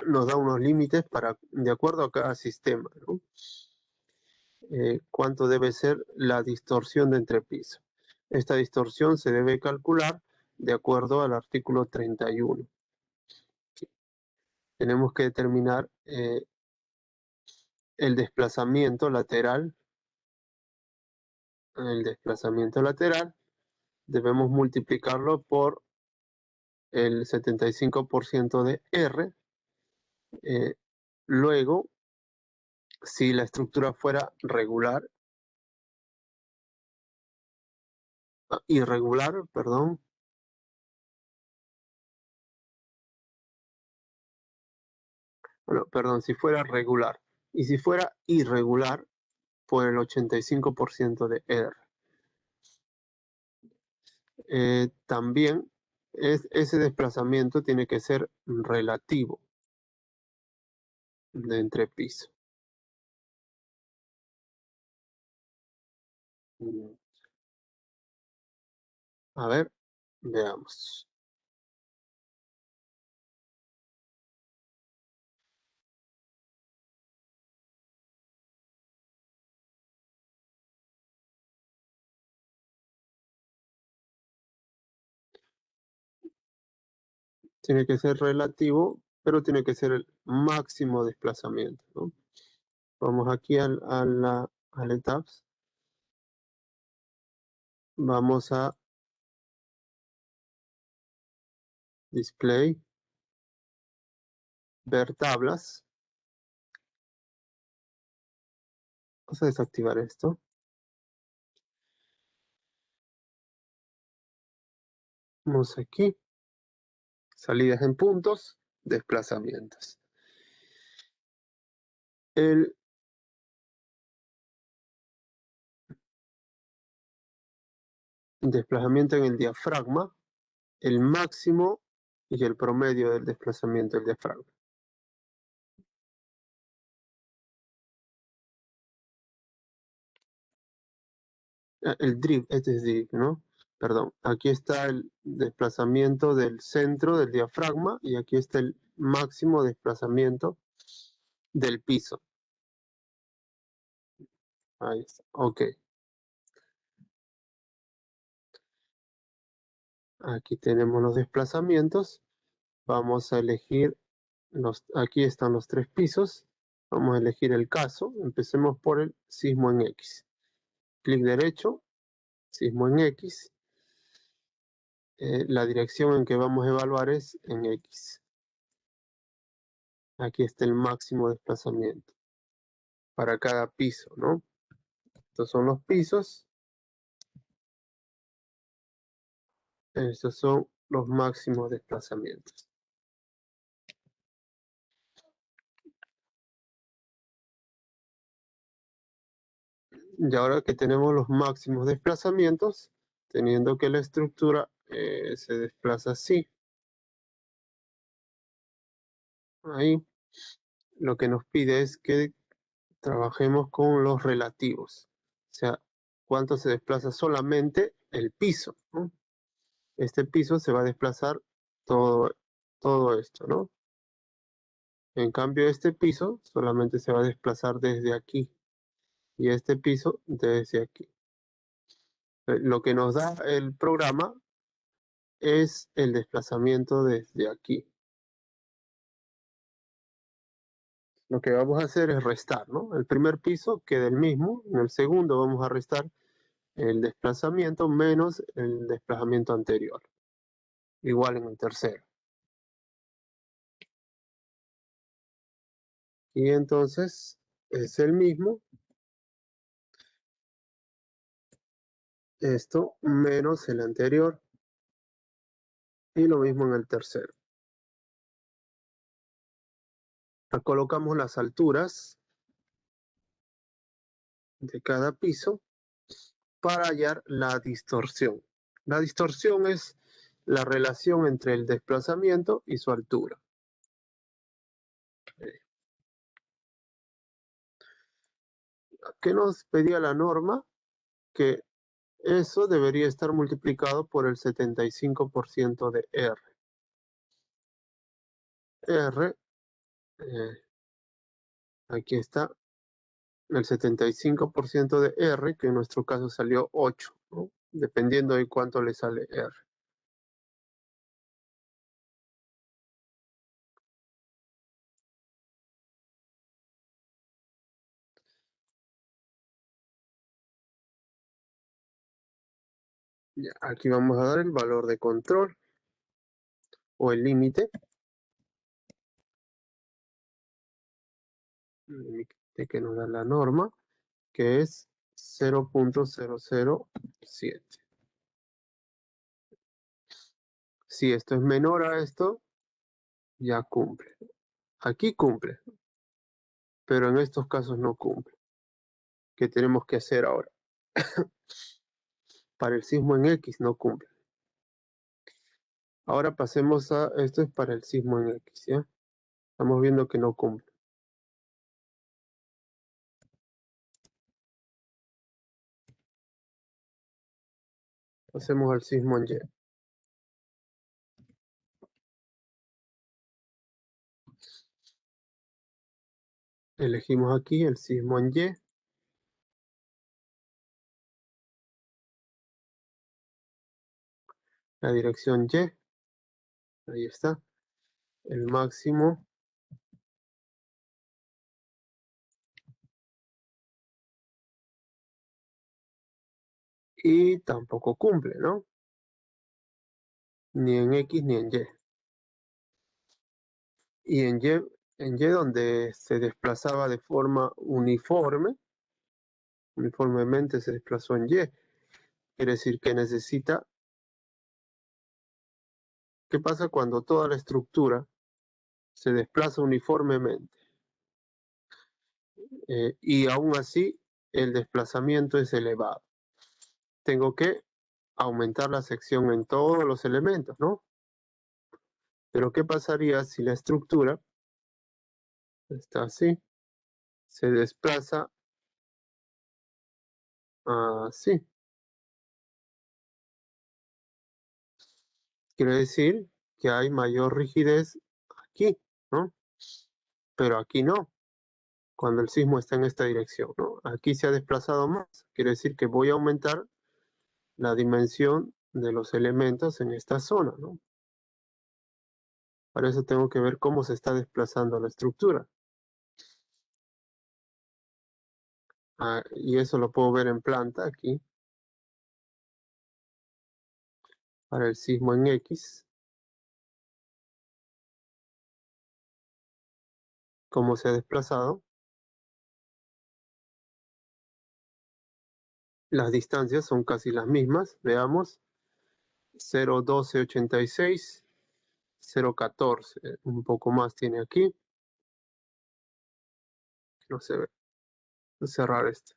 nos da unos límites de acuerdo a cada sistema, ¿no? Cuánto debe ser la distorsión de entrepiso. Esta distorsión se debe calcular de acuerdo al artículo 31. Tenemos que determinar el desplazamiento lateral. El desplazamiento lateral debemos multiplicarlo por el 75% de R. Luego, si la estructura fuera irregular, perdón, bueno, perdón, si fuera regular. Y si fuera irregular, por el 85% de R. También ese desplazamiento tiene que ser relativo de entrepiso. A ver, veamos. Tiene que ser relativo, pero tiene que ser el máximo desplazamiento, ¿no? Vamos aquí al ETABS. Vamos a Display, ver tablas. Vamos a desactivar esto. Vamos aquí. Salidas en puntos, desplazamientos. El desplazamiento en el diafragma, el máximo y el promedio del desplazamiento del diafragma. El drift, este es drift, ¿no? Perdón, aquí está el desplazamiento del centro del diafragma y aquí está el máximo desplazamiento del piso. Ahí está, ok. Aquí tenemos los desplazamientos. Vamos a elegir, aquí están los 3 pisos. Vamos a elegir el caso. Empecemos por el sismo en X. Clic derecho, sismo en X. La dirección en que vamos a evaluar es en X. Aquí está el máximo desplazamiento para cada piso, ¿no? Estos son los pisos. Estos son los máximos desplazamientos. Y ahora que tenemos los máximos desplazamientos, teniendo que la estructura se desplaza así, Ahí lo que nos pide es que trabajemos con los relativos. O sea, cuánto se desplaza solamente el piso, ¿no? Este piso se va a desplazar todo esto, ¿no? En cambio, este piso solamente se va a desplazar desde aquí y este piso desde aquí. Lo que nos da el programa es el desplazamiento desde aquí. Lo que vamos a hacer es restar, ¿no? El primer piso queda el mismo, en el segundo vamos a restar el desplazamiento menos el desplazamiento anterior, igual en el tercero. Y entonces es el mismo, esto menos el anterior, y lo mismo en el tercero. Colocamos las alturas de cada piso para hallar la distorsión. La distorsión es la relación entre el desplazamiento y su altura. ¿Qué nos pedía la norma? Que eso debería estar multiplicado por el 75% de R. R, aquí está, el 75% de R, que en nuestro caso salió 8, ¿no? Dependiendo de cuánto le sale R. Ya, aquí vamos a dar el valor de control o el límite que nos da la norma, que es 0.007. Si esto es menor a esto, ya cumple. Aquí cumple, pero en estos casos no cumple. ¿Qué tenemos que hacer ahora? Para el sismo en X no cumple. Ahora pasemos a, esto es para el sismo en X, ¿ya? Estamos viendo que no cumple. Pasemos al sismo en Y. Elegimos aquí el sismo en Y. La dirección Y. Ahí está. El máximo. Y tampoco cumple, ¿no? Ni en X ni en Y. Y en Y donde se desplazaba de forma uniformemente se desplazó en Y. Quiere decir que necesita, ¿qué pasa cuando toda la estructura se desplaza uniformemente? Y aún así el desplazamiento es elevado. Tengo que aumentar la sección en todos los elementos, ¿no? Pero ¿qué pasaría si la estructura está así? Se desplaza así. Quiere decir que hay mayor rigidez aquí, ¿no? Pero aquí no, cuando el sismo está en esta dirección, ¿no? Aquí se ha desplazado más. Quiere decir que voy a aumentar la dimensión de los elementos en esta zona, ¿no? Para eso tengo que ver cómo se está desplazando la estructura. Y eso lo puedo ver en planta aquí, para el sismo en X, cómo se ha desplazado. Las distancias son casi las mismas, veamos, 0,1286, 0,14, un poco más tiene aquí, no se ve, voy a cerrar esto.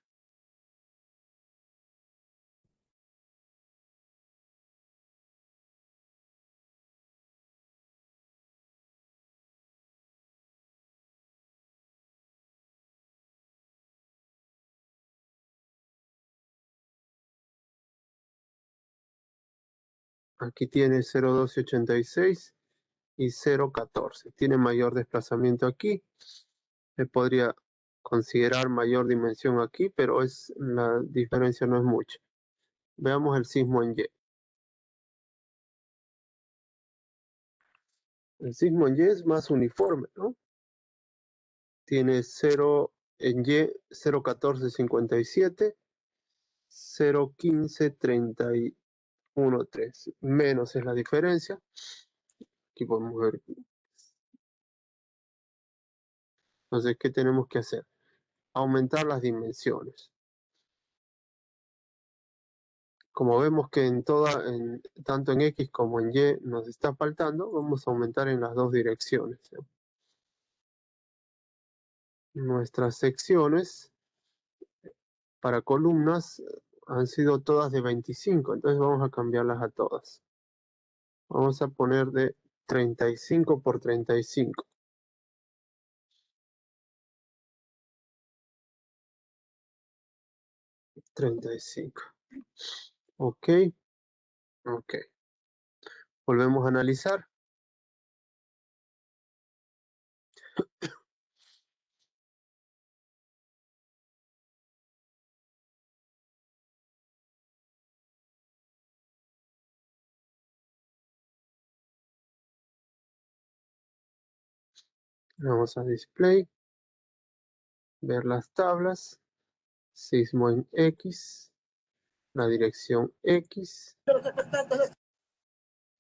Aquí tiene 0,1286 y 0,14. Tiene mayor desplazamiento aquí. Se podría considerar mayor dimensión aquí, pero la diferencia no es mucha. Veamos el sismo en Y. El sismo en Y es más uniforme, ¿no? Tiene 0 en Y, 0,1457, 0,1531,3. Menos es la diferencia. Aquí podemos ver. Entonces, ¿qué tenemos que hacer? Aumentar las dimensiones. Como vemos que tanto en X como en Y nos está faltando, vamos a aumentar en las dos direcciones, ¿sí? Nuestras secciones para columnas han sido todas de 25, entonces vamos a cambiarlas a todas. Vamos a poner de 35 por 35. 35. Ok. Ok. Volvemos a analizar. Vamos a display. Ver las tablas. Sismo en X. La dirección X.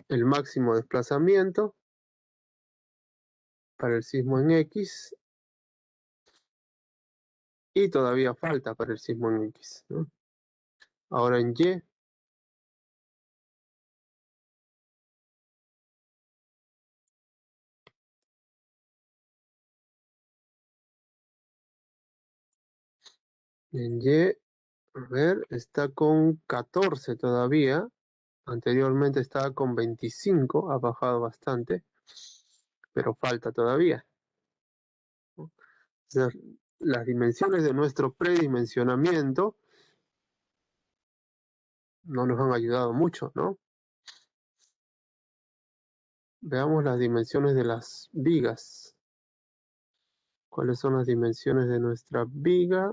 El máximo desplazamiento para el sismo en X. Y todavía falta para el sismo en X, ¿no? Ahora en Y. En Y, a ver, está con 14 todavía. Anteriormente estaba con 25, ha bajado bastante, pero falta todavía, ¿no? O sea, las dimensiones de nuestro predimensionamiento no nos han ayudado mucho, ¿no? Veamos las dimensiones de las vigas. ¿Cuáles son las dimensiones de nuestra viga?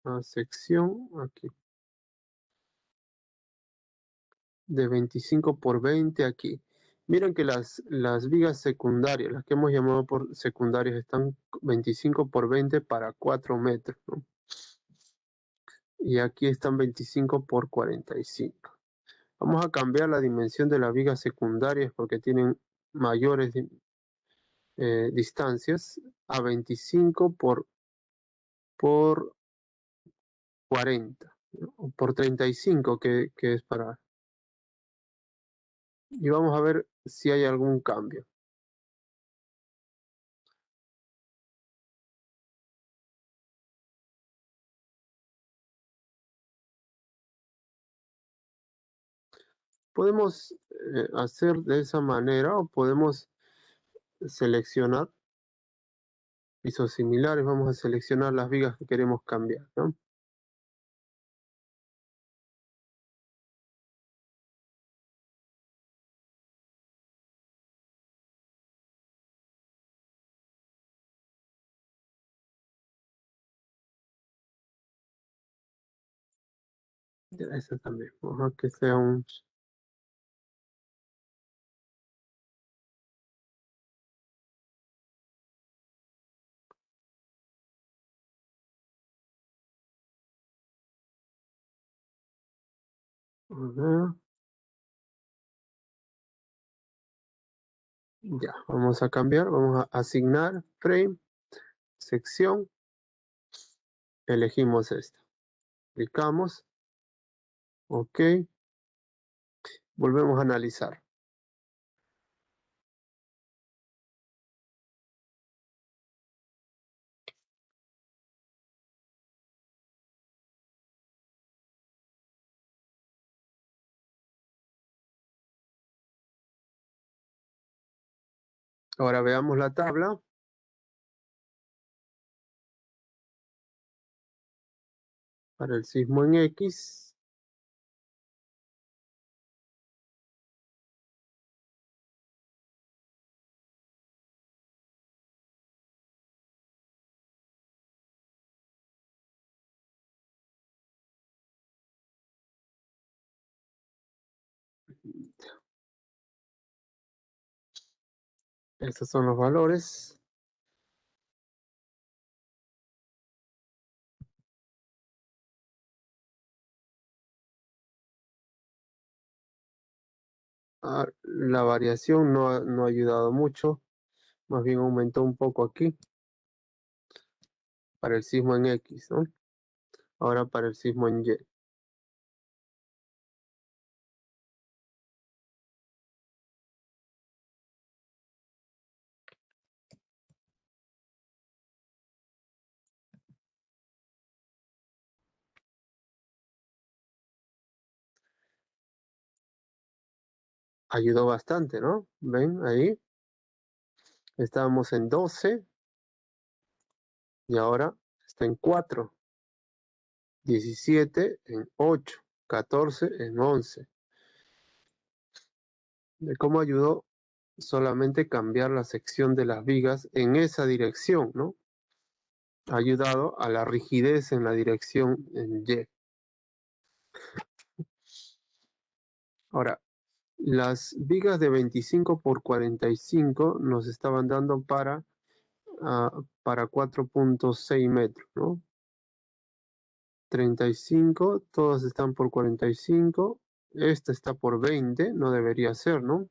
La sección aquí. De 25 por 20 aquí. Miren que las vigas secundarias, las que hemos llamado por secundarias, están 25 por 20 para 4 metros, ¿no? Y aquí están 25 por 45. Vamos a cambiar la dimensión de las vigas secundarias porque tienen mayores distancias a 25 por 40, ¿no? O por 35 que es para... Y vamos a ver si hay algún cambio. Podemos hacer de esa manera o podemos seleccionar pisos similares. Vamos a seleccionar las vigas que queremos cambiar, ¿no? Ya, esa también. Vamos a que sea un... A ver. Ya, vamos a cambiar, vamos a asignar frame, sección, elegimos esta, clicamos, ok, volvemos a analizar. Ahora veamos la tabla. Para el sismo en X, Estos son los valores. La variación no ha ayudado mucho, más bien aumentó un poco aquí para el sismo en X, ¿no? Ahora para el sismo en Y. Ayudó bastante, ¿no? ¿Ven ahí? Estábamos en 12 y ahora está en 4, 17 en 8, 14 en 11. ¿De cómo ayudó solamente cambiar la sección de las vigas en esa dirección, ¿no? Ha ayudado a la rigidez en la dirección en Y. Ahora, las vigas de 25 por 45 nos estaban dando para 4.6 metros, ¿no? 35, todas están por 45. Esta está por 20, no debería ser, ¿no?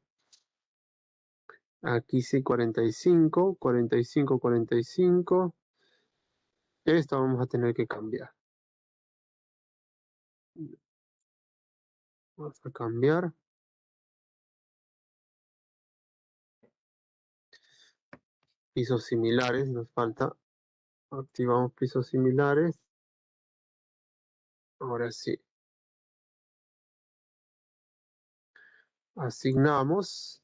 Aquí sí 45, 45, 45. Esto vamos a tener que cambiar. Vamos a cambiar. Pisos similares, nos falta. Activamos pisos similares. Ahora sí. Asignamos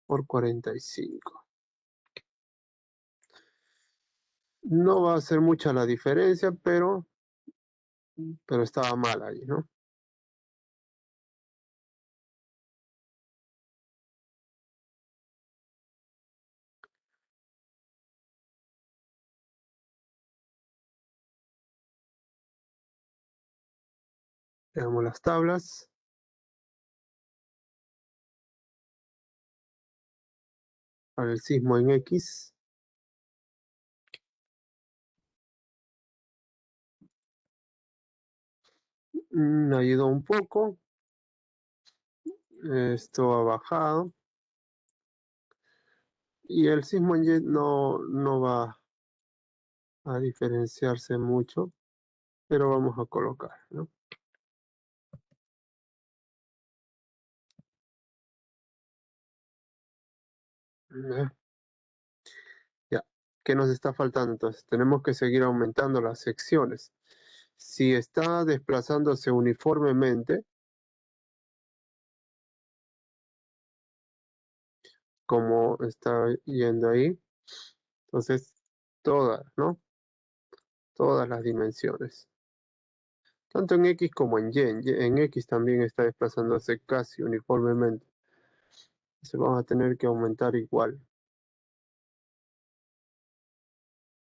por 45. No va a ser mucha la diferencia, pero estaba mal ahí, ¿no? Veamos las tablas. Para el sismo en X. Ayudó un poco. Esto ha bajado. Y el sismo en Y no va a diferenciarse mucho, pero vamos a colocar, ¿no? Ya. ¿Qué nos está faltando entonces? Tenemos que seguir aumentando las secciones. Si está desplazándose uniformemente, como está yendo ahí, entonces todas, ¿no? Todas las dimensiones. Tanto en X como en Y. En X también está desplazándose casi uniformemente. Entonces vamos a tener que aumentar igual.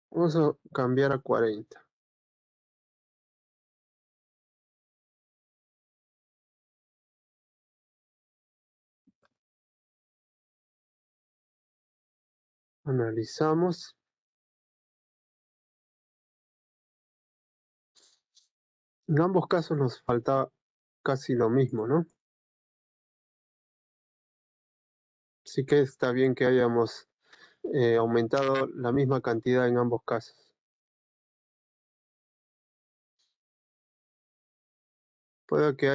Vamos a cambiar a 40. Analizamos. En ambos casos nos falta casi lo mismo, ¿no? Sí que está bien que hayamos aumentado la misma cantidad en ambos casos. Puede que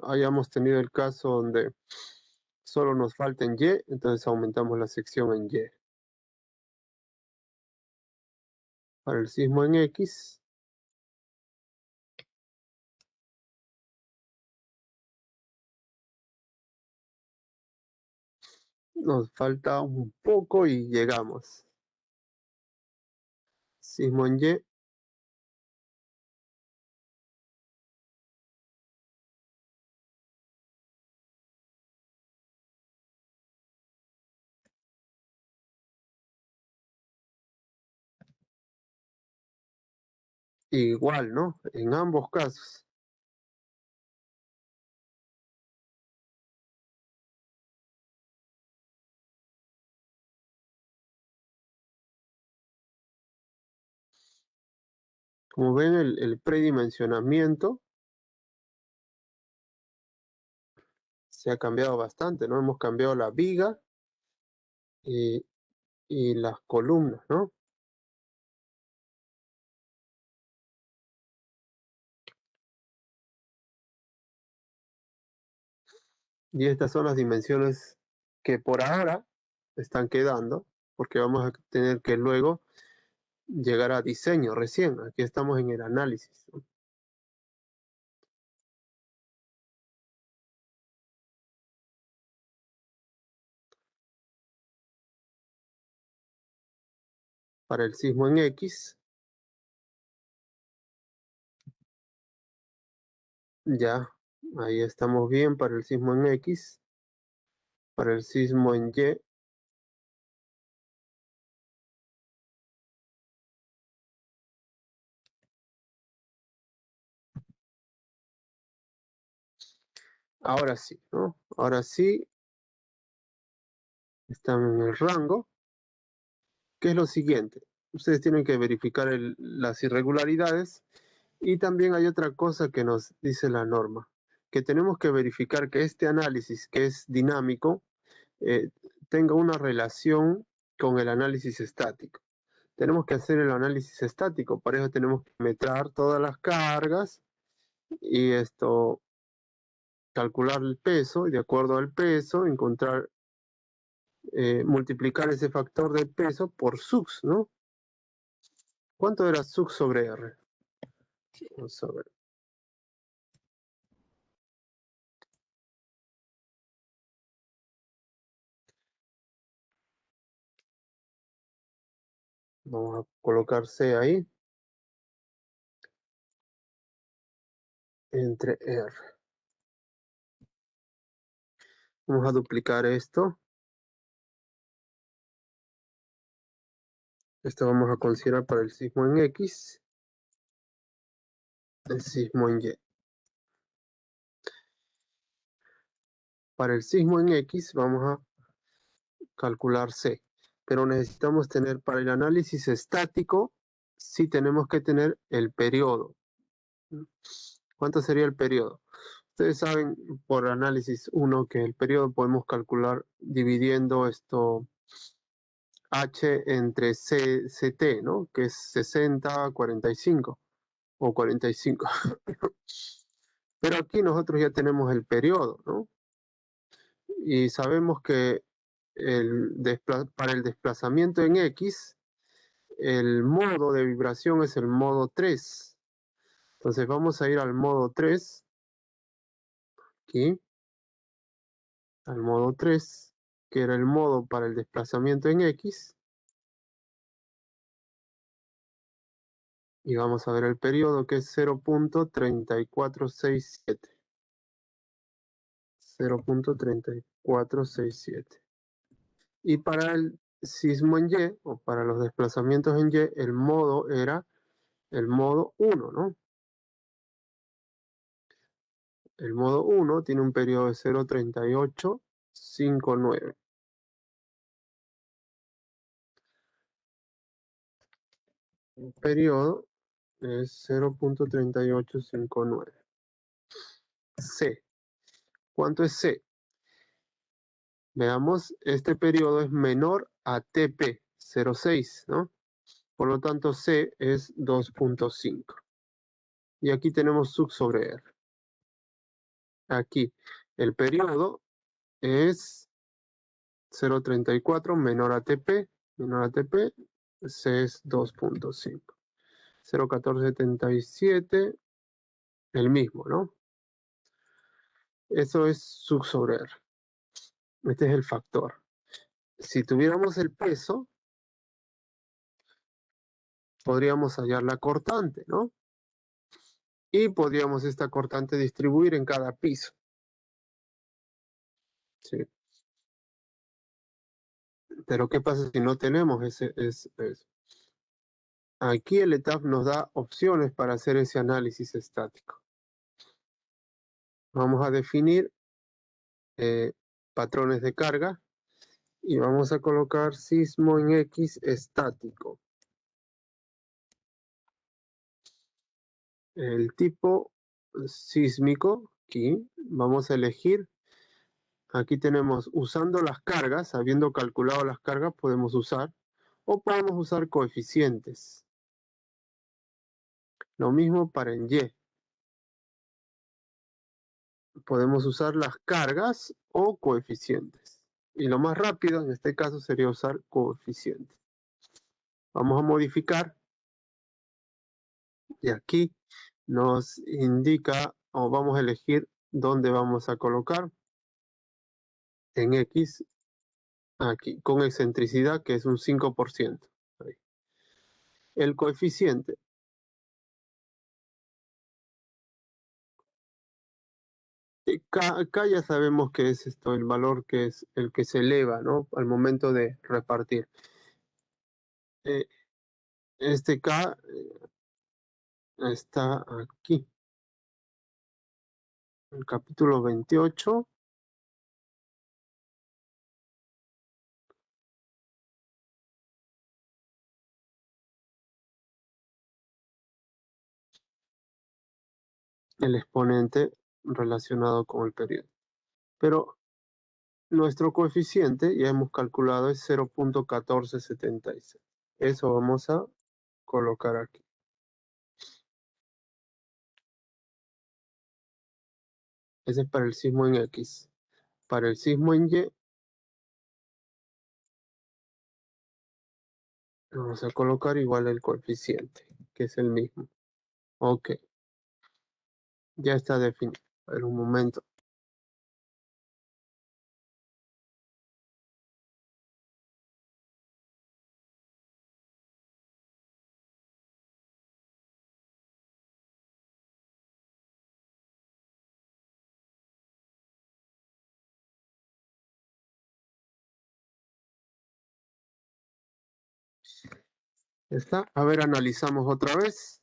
hayamos tenido el caso donde solo nos falta en Y, entonces aumentamos la sección en Y. Para el sismo en X, nos falta un poco y llegamos. Sismo en Y, igual, ¿no? En ambos casos. Como ven, el predimensionamiento se ha cambiado bastante, ¿no? Hemos cambiado la viga y las columnas, ¿no? Y estas son las dimensiones que por ahora están quedando, porque vamos a tener que luego llegar a diseño recién. Aquí estamos en el análisis, ¿no? Para el sismo en X, ya, ahí estamos bien para el sismo en X. Para el sismo en Y, ahora sí, ¿no? Ahora sí, están en el rango. ¿Qué es lo siguiente? Ustedes tienen que verificar las irregularidades y también hay otra cosa que nos dice la norma, que tenemos que verificar que este análisis, que es dinámico, tenga una relación con el análisis estático. Tenemos que hacer el análisis estático, para eso tenemos que meter todas las cargas y esto, calcular el peso y de acuerdo al peso encontrar, multiplicar ese factor de peso por sux, ¿no? ¿Cuánto era sux sobre R? Vamos a ver. Vamos a colocar C ahí, entre R. Vamos a duplicar esto. Esto vamos a considerar para el sismo en X, el sismo en Y. Para el sismo en X vamos a calcular C, pero necesitamos tener para el análisis estático, sí tenemos que tener el periodo. ¿Cuánto sería el periodo? Ustedes saben por análisis 1 que el periodo podemos calcular dividiendo esto H entre CT, ¿no? Que es 60, 45 o 45. Pero aquí nosotros ya tenemos el periodo, ¿no? Y sabemos que para el desplazamiento en X, el modo de vibración es el modo 3. Entonces vamos a ir al modo 3, aquí, al modo 3, que era el modo para el desplazamiento en X. Y vamos a ver el periodo que es 0.3467. 0.3467. Y para el sismo en Y, o para los desplazamientos en Y, el modo era el modo 1, ¿no? El modo 1 tiene un periodo de 0.3859. El periodo es 0.3859. C. ¿Cuánto es C? Veamos, este periodo es menor a TP, 0.6, ¿no? Por lo tanto, C es 2.5. Y aquí tenemos sub sobre R. Aquí, el periodo es 0.34 menor a TP, C es 2.5. 0.1477, el mismo, ¿no? Eso es sub sobre R. Este es el factor. Si tuviéramos el peso, podríamos hallar la cortante, ¿no? Y podríamos esta cortante distribuir en cada piso. ¿Sí? Pero ¿qué pasa si no tenemos ese? Aquí el ETAP nos da opciones para hacer ese análisis estático. Vamos a definir patrones de carga y vamos a colocar sismo en X estático. el tipo sísmico, aquí vamos a elegir. Aquí tenemos usando las cargas, habiendo calculado las cargas, podemos usar, o podemos usar coeficientes. Lo mismo para en Y. Podemos usar las cargas o coeficientes. Y lo más rápido en este caso sería usar coeficientes. Vamos a modificar. Y aquí nos indica, o vamos a elegir dónde vamos a colocar. En X, aquí, con excentricidad que es un 5%. Ahí. El coeficiente. Acá ya sabemos que es esto, el valor que es el que se eleva, ¿no? Al momento de repartir. Este K está aquí. El capítulo 28. El exponente relacionado con el periodo. Pero nuestro coeficiente, ya hemos calculado, es 0.1476. Eso vamos a colocar aquí. Ese es para el sismo en X. Para el sismo en Y, vamos a colocar igual el coeficiente, que es el mismo. Ok, ya está definido. A ver, un momento. ¿Está? A ver, analizamos otra vez.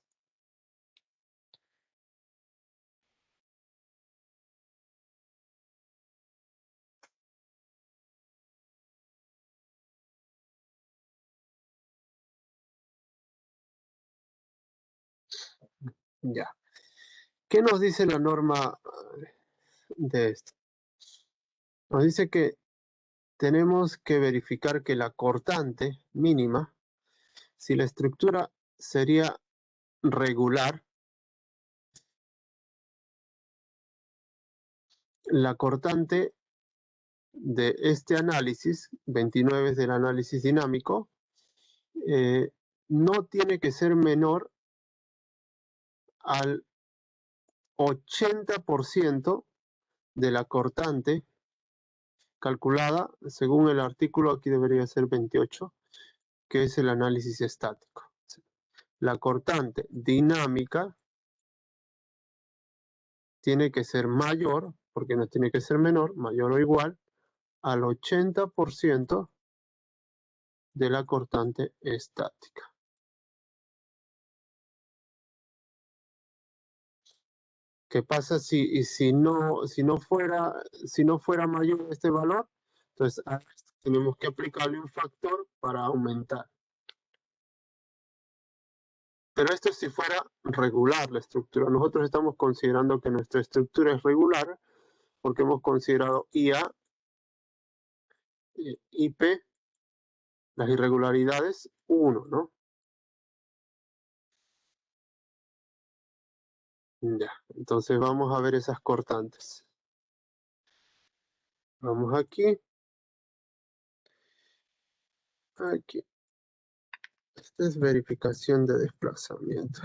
Ya. ¿Qué nos dice la norma de esto? Nos dice que tenemos que verificar que la cortante mínima, si la estructura sería regular, la cortante de este análisis, 29 es del análisis dinámico, no tiene que ser menor al 80% de la cortante calculada según el artículo, aquí debería ser 28, que es el análisis estático. La cortante dinámica tiene que ser mayor, porque no tiene que ser menor, mayor o igual, al 80% de la cortante estática. ¿Qué pasa si no fuera mayor este valor? Entonces a esto tenemos que aplicarle un factor para aumentar. Pero esto es si fuera regular la estructura. Nosotros estamos considerando que nuestra estructura es regular porque hemos considerado IA, IP, las irregularidades, 1, ¿no? Ya, entonces vamos a ver esas cortantes. Vamos aquí. Aquí. Esta es verificación de desplazamiento.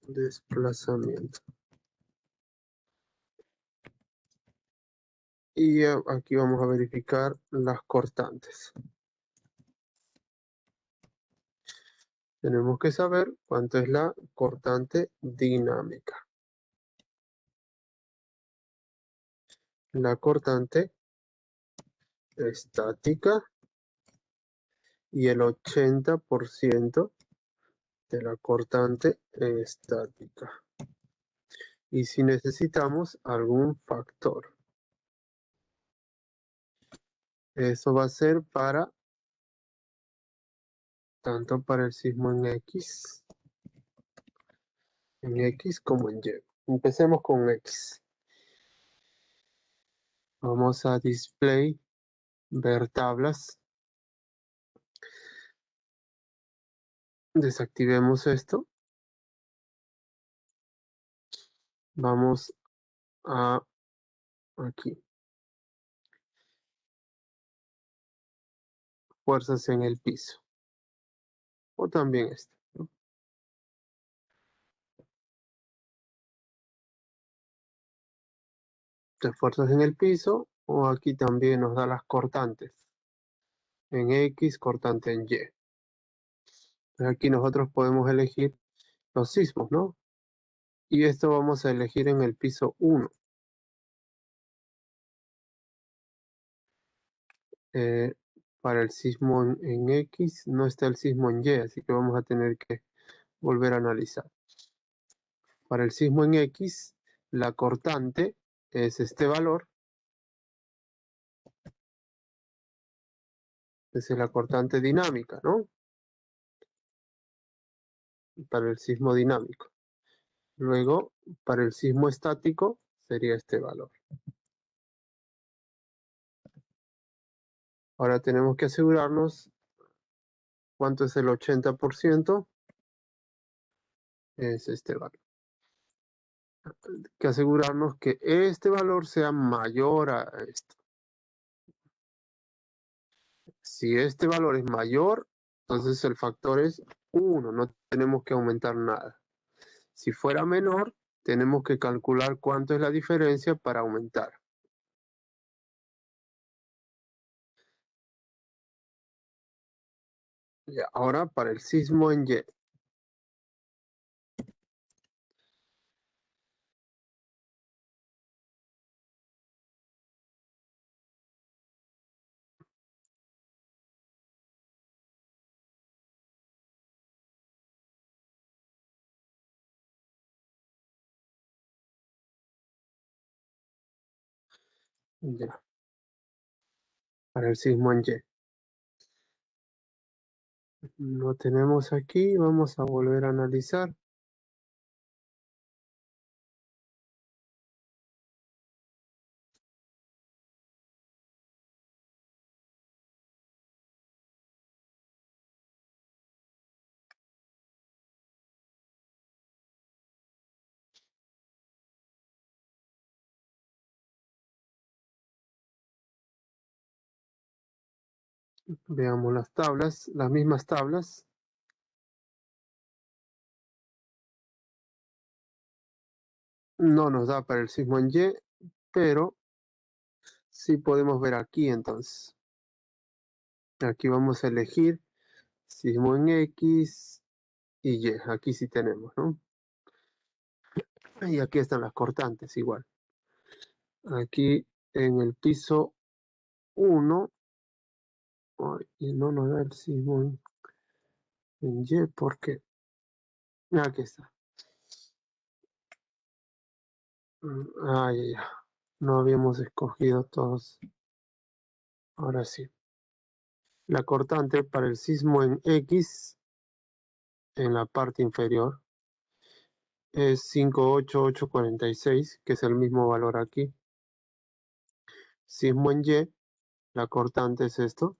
Desplazamiento. Y aquí vamos a verificar las cortantes. Tenemos que saber cuánto es la cortante dinámica. La cortante estática y el 80% de la cortante estática. Y si necesitamos algún factor, eso va a ser para tanto para el sismo en X en X como en Y. Empecemos con X. Vamos a display, ver tablas. Desactivemos esto. Vamos a aquí. Fuerzas en el piso. O también este, ¿no? Las fuerzas en el piso. O aquí también nos da las cortantes. En X, cortante en Y. Aquí nosotros podemos elegir los sismos, ¿no? Y esto vamos a elegir en el piso 1. Para el sismo en X no está el sismo en Y, así que vamos a tener que volver a analizar. Para el sismo en X, la cortante es este valor. Esa es la cortante dinámica, ¿no? Para el sismo dinámico. Luego, para el sismo estático, sería este valor. Ahora tenemos que asegurarnos cuánto es el 80%. Es este valor. Hay que asegurarnos que este valor sea mayor a esto. Si este valor es mayor, entonces el factor es 1, no tenemos que aumentar nada. Si fuera menor, tenemos que calcular cuánto es la diferencia para aumentar. Ya, ahora para el sismo en Y. Ya, para el sismo en Y. Lo tenemos aquí, vamos a volver a analizar. Veamos las tablas, las mismas tablas. No nos da para el sismo en Y, pero sí podemos ver aquí entonces. Aquí vamos a elegir sismo en X y Y. Aquí sí tenemos, ¿no? Y aquí están las cortantes igual. Aquí en el piso 1, y no nos da el sismo en Y, porque aquí está. Ya. No habíamos escogido todos. Ahora sí. La cortante para el sismo en X, en la parte inferior, es 58846, que es el mismo valor aquí. Sismo en Y, la cortante es esto.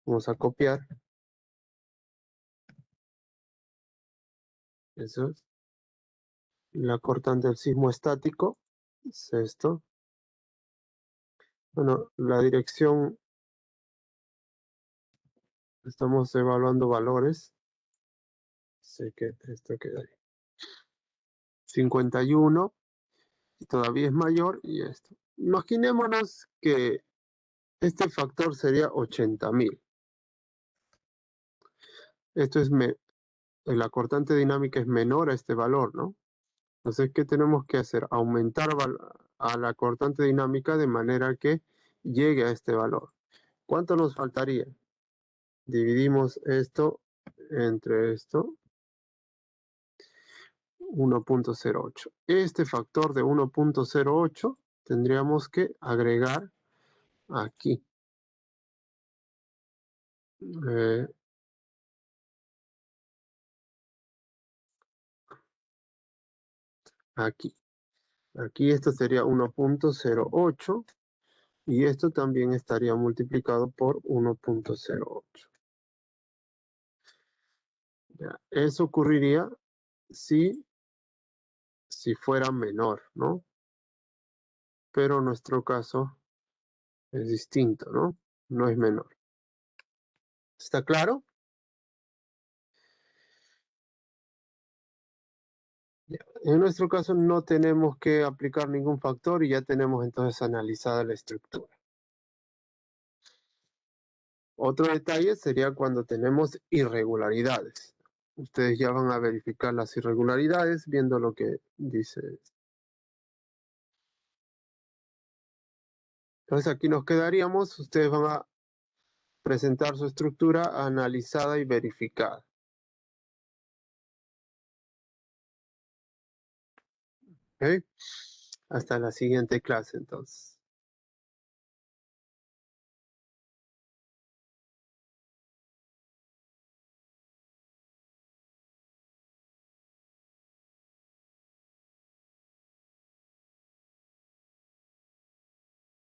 Vamos a copiar. Eso es. La cortante del sismo estático es esto. Bueno, la dirección, estamos evaluando valores. Sé que esto queda ahí. 51, y todavía es mayor, y esto. Imaginémonos que este factor sería 80.000. Esto es, la cortante dinámica es menor a este valor, ¿no? Entonces, ¿qué tenemos que hacer? Aumentar a la cortante dinámica de manera que llegue a este valor. ¿Cuánto nos faltaría? Dividimos esto entre esto, 1.08. Este factor de 1.08 tendríamos que agregar aquí. aquí. Aquí esto sería 1.08 y esto también estaría multiplicado por 1.08. Eso ocurriría si fuera menor, ¿no? Pero nuestro caso es distinto, ¿no? No es menor. ¿Está claro? En nuestro caso no tenemos que aplicar ningún factor y ya tenemos entonces analizada la estructura. Otro detalle sería cuando tenemos irregularidades. Ustedes ya van a verificar las irregularidades viendo lo que dice. Entonces aquí nos quedaríamos, ustedes van a presentar su estructura analizada y verificada. ¿Ok? Hasta la siguiente clase entonces.